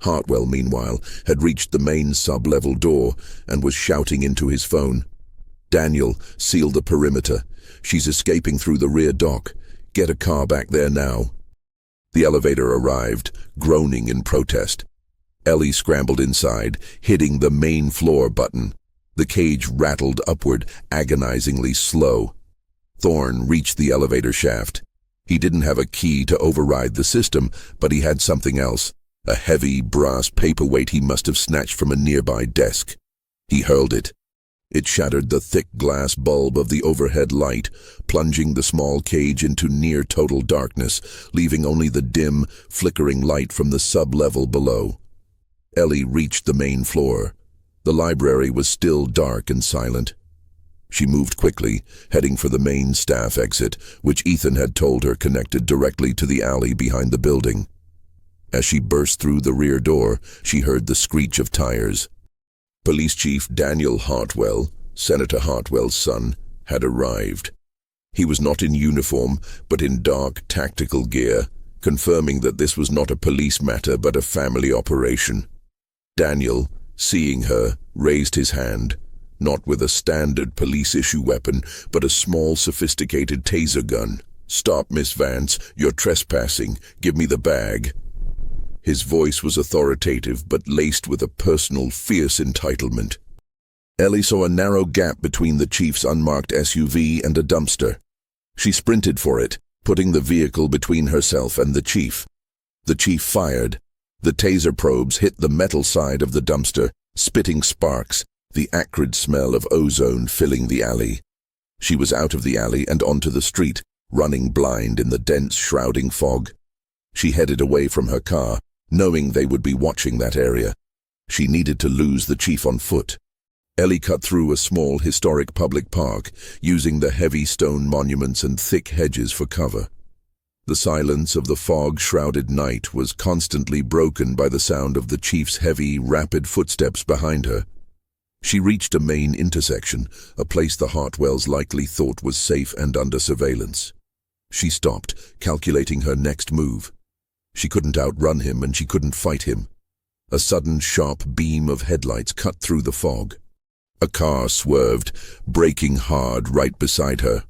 Hartwell, meanwhile, had reached the main sub-level door and was shouting into his phone. "Daniel, seal the perimeter. She's escaping through the rear dock. Get a car back there now." The elevator arrived, groaning in protest. Ellie scrambled inside, hitting the main floor button. The cage rattled upward, agonizingly slow. Thorne reached the elevator shaft. He didn't have a key to override the system, but he had something else. A heavy brass paperweight he must have snatched from a nearby desk. He hurled it. It shattered the thick glass bulb of the overhead light, plunging the small cage into near-total darkness, leaving only the dim, flickering light from the sub-level below. Ellie reached the main floor. The library was still dark and silent. She moved quickly, heading for the main staff exit, which Ethan had told her connected directly to the alley behind the building. As she burst through the rear door, she heard the screech of tires. Police Chief Daniel Hartwell, Senator Hartwell's son, had arrived. He was not in uniform, but in dark tactical gear, confirming that this was not a police matter but a family operation. Daniel, seeing her, raised his hand, not with a standard police-issue weapon, but a small, sophisticated taser gun. "Stop, Miss Vance, you're trespassing. Give me the bag." His voice was authoritative, but laced with a personal, fierce entitlement. Ellie saw a narrow gap between the chief's unmarked SUV and a dumpster. She sprinted for it, putting the vehicle between herself and the chief. The chief fired. The taser probes hit the metal side of the dumpster, spitting sparks, the acrid smell of ozone filling the alley. She was out of the alley and onto the street, running blind in the dense, shrouding fog. She headed away from her car, knowing they would be watching that area. She needed to lose the chief on foot. Ellie cut through a small, historic public park, using the heavy stone monuments and thick hedges for cover. The silence of the fog-shrouded night was constantly broken by the sound of the chief's heavy, rapid footsteps behind her. She reached a main intersection, a place the Hartwells likely thought was safe and under surveillance. She stopped, calculating her next move. She couldn't outrun him and she couldn't fight him. A sudden, sharp beam of headlights cut through the fog. A car swerved, braking hard right beside her.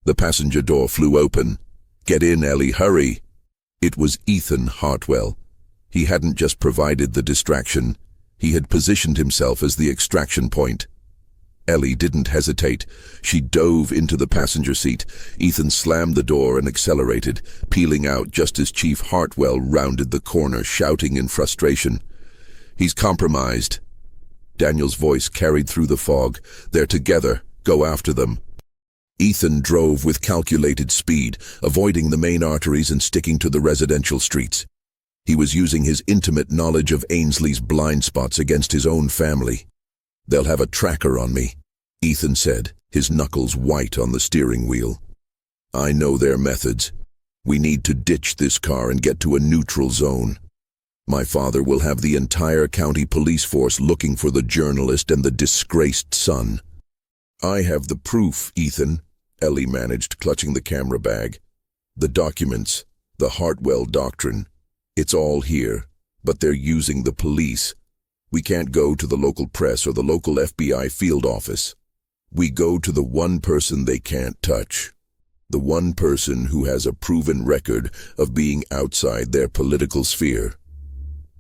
The passenger door flew open. "Get in, Ellie, hurry!" It was Ethan Hartwell. He hadn't just provided the distraction, he had positioned himself as the extraction point. Ellie didn't hesitate. She dove into the passenger seat. Ethan slammed the door and accelerated, peeling out just as Chief Hartwell rounded the corner, shouting in frustration. "He's compromised." Daniel's voice carried through the fog. "They're together. Go after them." Ethan drove with calculated speed, avoiding the main arteries and sticking to the residential streets. He was using his intimate knowledge of Ainsley's blind spots against his own family. "They'll have a tracker on me," Ethan said, his knuckles white on the steering wheel. "I know their methods. We need to ditch this car and get to a neutral zone. My father will have the entire county police force looking for the journalist and the disgraced son." "I have the proof, Ethan," Ellie managed, clutching the camera bag. "The documents, the Hartwell doctrine. It's all here, but they're using the police. We can't go to the local press or the local FBI field office. We go to the one person they can't touch. The one person who has a proven record of being outside their political sphere,"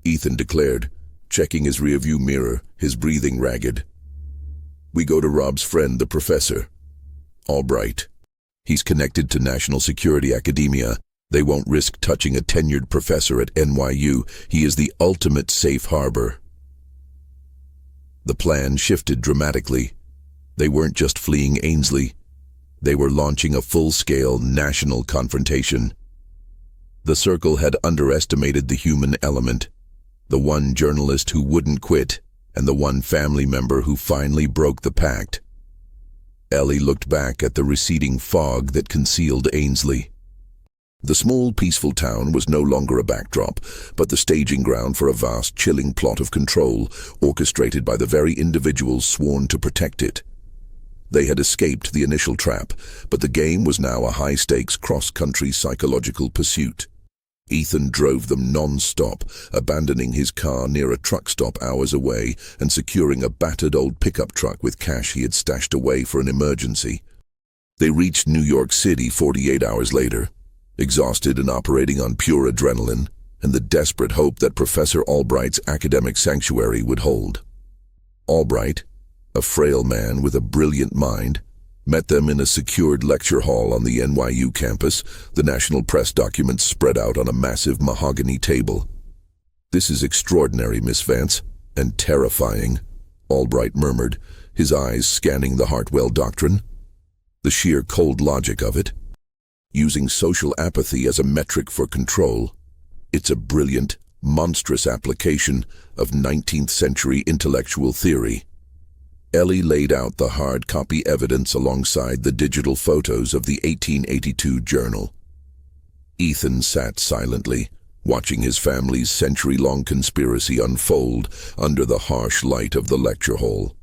Ethan declared, checking his rearview mirror, his breathing ragged. "We go to Rob's friend, the professor. Albright. He's connected to National Security Academia. They won't risk touching a tenured professor at NYU. He is the ultimate safe harbor." The plan shifted dramatically. They weren't just fleeing Ainsley. They were launching a full-scale national confrontation. The Circle had underestimated the human element. The one journalist who wouldn't quit, and the one family member who finally broke the pact. Ellie looked back at the receding fog that concealed Ainsley. The small, peaceful town was no longer a backdrop, but the staging ground for a vast, chilling plot of control, orchestrated by the very individuals sworn to protect it. They had escaped the initial trap, but the game was now a high-stakes, cross-country psychological pursuit. Ethan drove them non-stop, abandoning his car near a truck stop hours away and securing a battered old pickup truck with cash he had stashed away for an emergency. They reached New York City 48 hours later, exhausted and operating on pure adrenaline and the desperate hope that Professor Albright's academic sanctuary would hold. Albright, a frail man with a brilliant mind, met them in a secured lecture hall on the NYU campus, the national press documents spread out on a massive mahogany table. "This is extraordinary, Miss Vance, and terrifying," Albright murmured, his eyes scanning the Hartwell doctrine. The sheer cold logic of it. Using social apathy as a metric for control. It's a brilliant, monstrous application of 19th century intellectual theory. Ellie laid out the hard copy evidence alongside the digital photos of the 1882 journal. Ethan sat silently, watching his family's century-long conspiracy unfold under the harsh light of the lecture hall.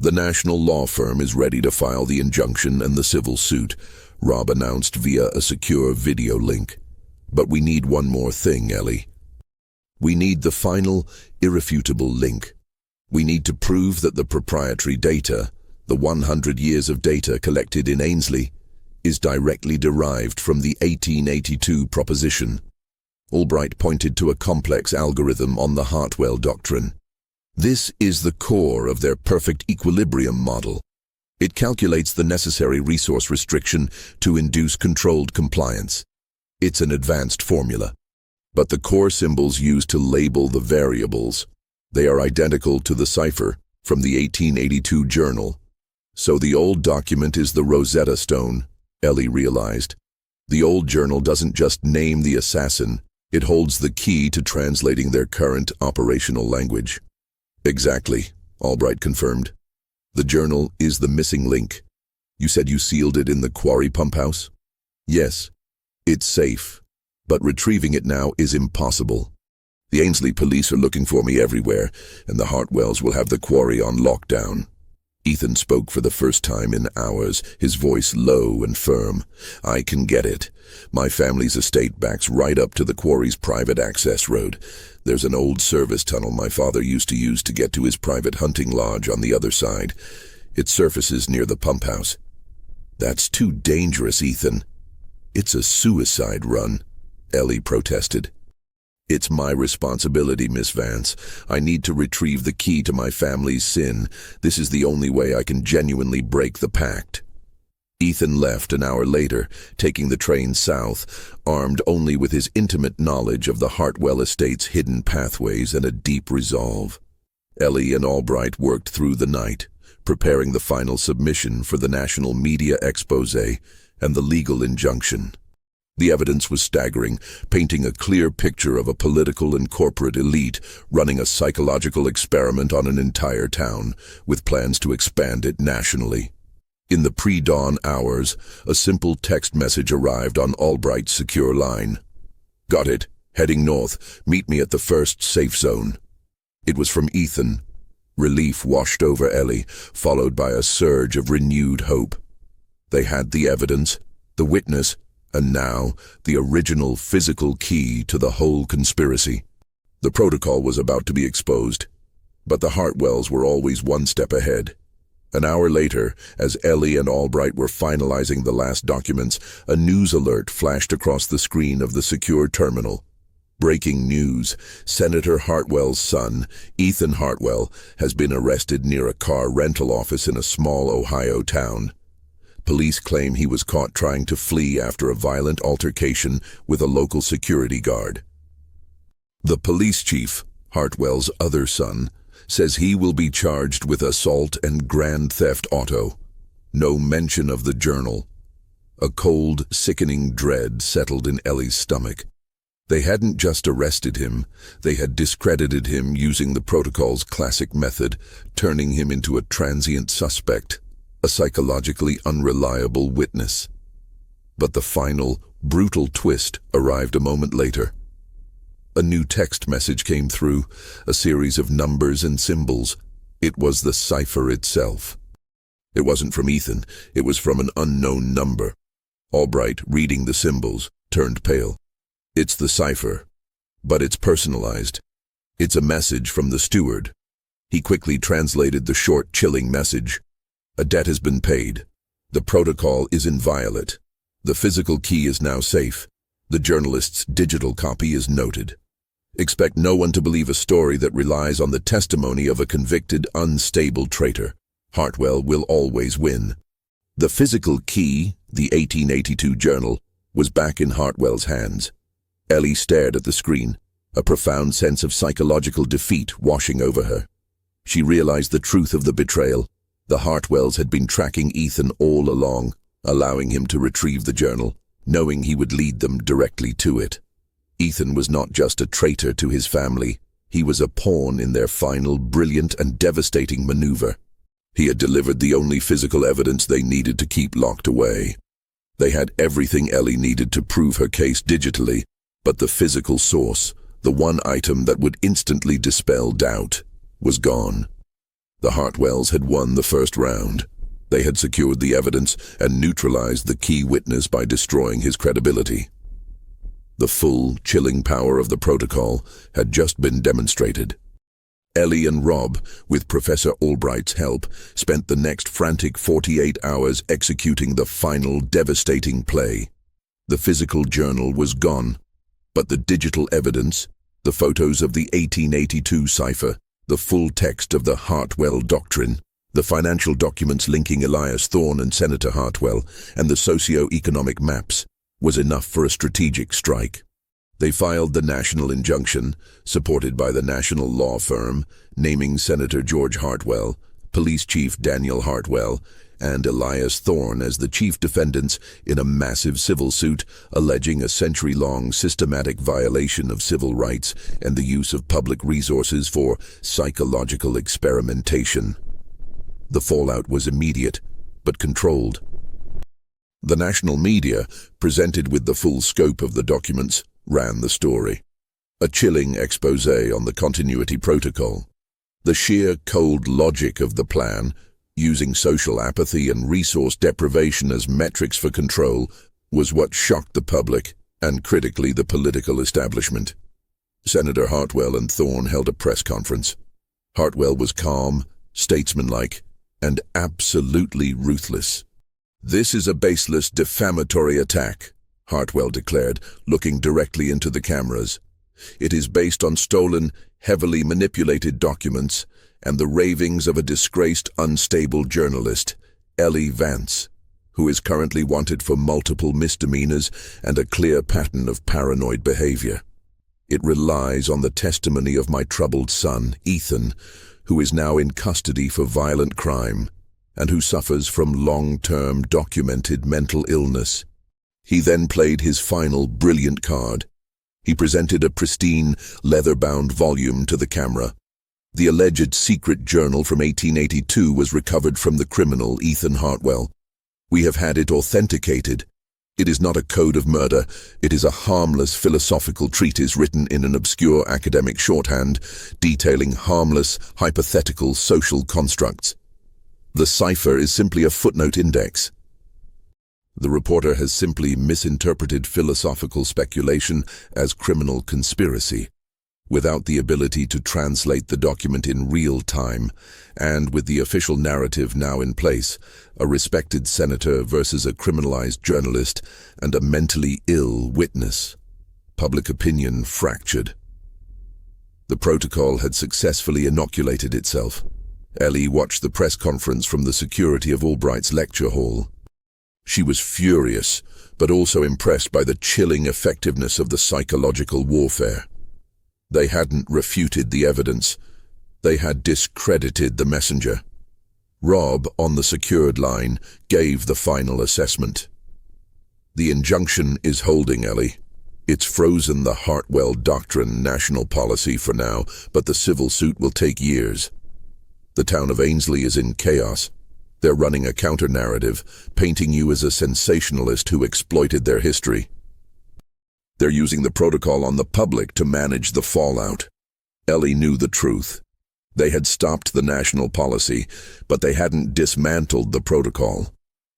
The national law firm is ready to file the injunction and the civil suit, Rob announced via a secure video link. But we need one more thing, Ellie. We need the final, irrefutable link. We need to prove that the proprietary data, the 100 years of data collected in Ainsley, is directly derived from the 1882 proposition. Albright pointed to a complex algorithm on the Hartwell doctrine. This is the core of their perfect equilibrium model. It calculates the necessary resource restriction to induce controlled compliance. It's an advanced formula. But the core symbols used to label the variables, they are identical to the cipher from the 1882 journal. So the old document is the Rosetta Stone, Ellie realized. The old journal doesn't just name the assassin, it holds the key to translating their current operational language. Exactly, Albright confirmed. The journal is the missing link. You said you sealed it in the quarry pump house? Yes. It's safe, but retrieving it now is impossible. The Ainsley police are looking for me everywhere, and the Hartwells will have the quarry on lockdown. Ethan spoke for the first time in hours, his voice low and firm. I can get it. My family's estate backs right up to the quarry's private access road. There's an old service tunnel my father used to use to get to his private hunting lodge on the other side. It surfaces near the pump house. That's too dangerous, Ethan. It's a suicide run, Ellie protested. It's my responsibility, Miss Vance. I need to retrieve the key to my family's sin. This is the only way I can genuinely break the pact. Ethan left an hour later, taking the train south, armed only with his intimate knowledge of the Hartwell estate's hidden pathways and a deep resolve. Ellie and Albright worked through the night, preparing the final submission for the national media expose and the legal injunction. The evidence was staggering, painting a clear picture of a political and corporate elite running a psychological experiment on an entire town, with plans to expand it nationally. In the pre-dawn hours, a simple text message arrived on Albright's secure line. Got it. Heading north. Meet me at the first safe zone. It was from Ethan. Relief washed over Ellie, followed by a surge of renewed hope. They had the evidence, the witness, and now the original physical key to the whole conspiracy. The protocol was about to be exposed, but the Hartwells were always one step ahead. An hour later, as Ellie and Albright were finalizing the last documents, a news alert flashed across the screen of the secure terminal. Breaking news. Senator Hartwell's son, Ethan Hartwell, has been arrested near a car rental office in a small Ohio town. Police claim he was caught trying to flee after a violent altercation with a local security guard. The police chief, Hartwell's other son, says he will be charged with assault and grand theft auto. No mention of the journal. A cold, sickening dread settled in Ellie's stomach. They hadn't just arrested him, they had discredited him using the protocol's classic method, turning him into a transient suspect, a psychologically unreliable witness. But the final, brutal twist arrived a moment later. A new text message came through, a series of numbers and symbols. It was the cipher itself. It wasn't from Ethan, it was from an unknown number. Albright, reading the symbols, turned pale. It's the cipher, but it's personalized. It's a message from the steward. He quickly translated the short, chilling message. A debt has been paid. The protocol is inviolate. The physical key is now safe. The journalist's digital copy is noted. Expect no one to believe a story that relies on the testimony of a convicted, unstable traitor. Hartwell will always win. The physical key, the 1882 journal, was back in Hartwell's hands. Ellie stared at the screen, a profound sense of psychological defeat washing over her. She realized the truth of the betrayal. The Hartwells had been tracking Ethan all along, allowing him to retrieve the journal, knowing he would lead them directly to it. Ethan was not just a traitor to his family, he was a pawn in their final, brilliant and devastating maneuver. He had delivered the only physical evidence they needed to keep locked away. They had everything Ellie needed to prove her case digitally, but the physical source, the one item that would instantly dispel doubt, was gone. The Hartwells had won the first round. They had secured the evidence and neutralized the key witness by destroying his credibility. The full, chilling power of the protocol had just been demonstrated. Ellie and Rob, with Professor Albright's help, spent the next frantic 48 hours executing the final devastating play. The physical journal was gone, but the digital evidence, the photos of the 1882 cipher, the full text of the Hartwell Doctrine, the financial documents linking Elias Thorne and Senator Hartwell, and the socio-economic maps, was enough for a strategic strike. They filed the national injunction, supported by the national law firm, naming Senator George Hartwell, Police Chief Daniel Hartwell, and Elias Thorne as the chief defendants in a massive civil suit alleging a century-long systematic violation of civil rights and the use of public resources for psychological experimentation. The fallout was immediate, but controlled. The national media, presented with the full scope of the documents, ran the story. A chilling expose on the continuity protocol. The sheer cold logic of the plan, using social apathy and resource deprivation as metrics for control, was what shocked the public and critically the political establishment. Senator Hartwell and Thorne held a press conference. Hartwell was calm, statesmanlike, and absolutely ruthless. "This is a baseless, defamatory attack," Hartwell declared, looking directly into the cameras. "It is based on stolen, heavily manipulated documents and the ravings of a disgraced, unstable journalist, Ellie Vance, who is currently wanted for multiple misdemeanors and a clear pattern of paranoid behavior. It relies on the testimony of my troubled son, Ethan, who is now in custody for violent crime and who suffers from long-term documented mental illness." He then played his final brilliant card. He presented a pristine, leather-bound volume to the camera. The alleged secret journal from 1882 was recovered from the criminal Ethan Hartwell. "We have had it authenticated. It is not a code of murder. It is a harmless philosophical treatise written in an obscure academic shorthand, detailing harmless, hypothetical social constructs. The cipher is simply a footnote index." The reporter has simply misinterpreted philosophical speculation as criminal conspiracy. Without the ability to translate the document in real time, and with the official narrative now in place, a respected senator versus a criminalized journalist and a mentally ill witness, public opinion fractured. The protocol had successfully inoculated itself. Ellie watched the press conference from the security of Albright's lecture hall. She was furious, but also impressed by the chilling effectiveness of the psychological warfare. They hadn't refuted the evidence. They had discredited the messenger. Rob, on the secured line, gave the final assessment. "The injunction is holding, Ellie. It's frozen the Hartwell Doctrine national policy for now, but the civil suit will take years. The town of Ainsley is in chaos. They're running a counter-narrative, painting you as a sensationalist who exploited their history. They're using the protocol on the public to manage the fallout." Ellie knew the truth. They had stopped the national policy, but they hadn't dismantled the protocol.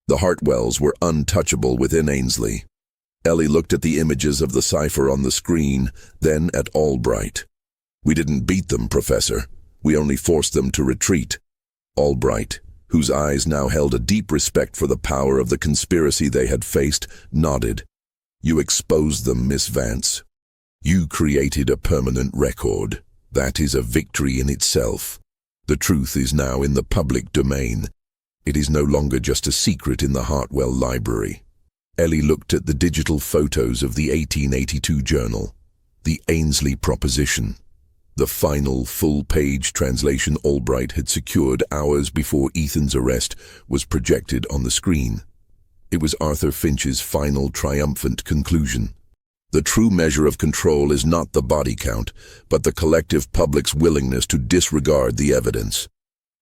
The Hartwells were untouchable within Ainsley. Ellie looked at the images of the cipher on the screen, then at Albright. "We didn't beat them, Professor. We only forced them to retreat." Albright, whose eyes now held a deep respect for the power of the conspiracy they had faced, nodded. "You exposed them, Miss Vance. You created a permanent record. That is a victory in itself. The truth is now in the public domain. It is no longer just a secret in the Hartwell Library." Ellie looked at the digital photos of the 1882 journal, the Ainsley Proposition. The final full-page translation Albright had secured hours before Ethan's arrest was projected on the screen. It was Arthur Finch's final triumphant conclusion. The true measure of control is not the body count, but the collective public's willingness to disregard the evidence.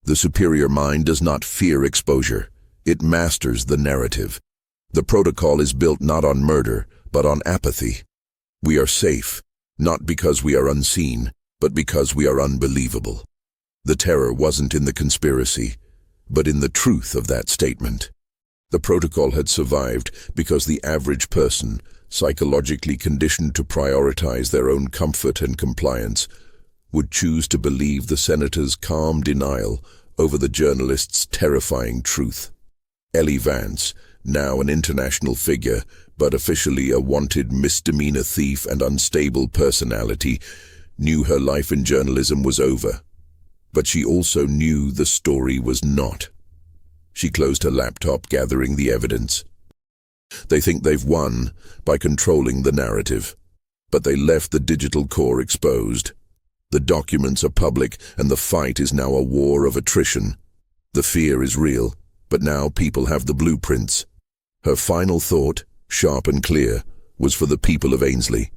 The superior mind does not fear exposure. It masters the narrative. The protocol is built not on murder, but on apathy. We are safe, not because we are unseen, but because we are unbelievable. The terror wasn't in the conspiracy, but in the truth of that statement. The protocol had survived because the average person, psychologically conditioned to prioritize their own comfort and compliance, would choose to believe the senator's calm denial over the journalist's terrifying truth. Ellie Vance, now an international figure, but officially a wanted misdemeanor thief and unstable personality, knew her life in journalism was over. But she also knew the story was not. She closed her laptop, gathering the evidence. They think they've won by controlling the narrative, but they left the digital core exposed. The documents are public, and the fight is now a war of attrition. The fear is real, but now people have the blueprints. Her final thought, sharp and clear, was for the people of Ainsley,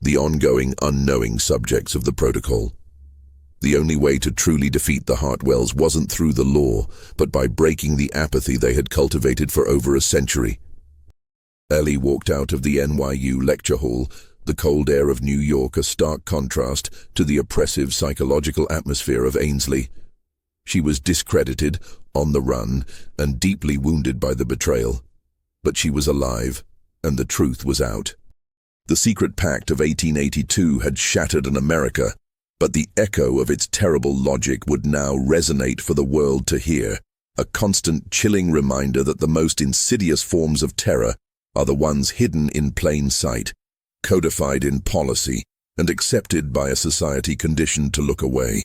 the ongoing, unknowing subjects of the protocol. The only way to truly defeat the Hartwells wasn't through the law, but by breaking the apathy they had cultivated for over a century. Ellie walked out of the NYU lecture hall, the cold air of New York a stark contrast to the oppressive psychological atmosphere of Ainsley. She was discredited, on the run, and deeply wounded by the betrayal. But she was alive, and the truth was out. The secret pact of 1882 had shattered an America, but the echo of its terrible logic would now resonate for the world to hear, a constant chilling reminder that the most insidious forms of terror are the ones hidden in plain sight, codified in policy, and accepted by a society conditioned to look away.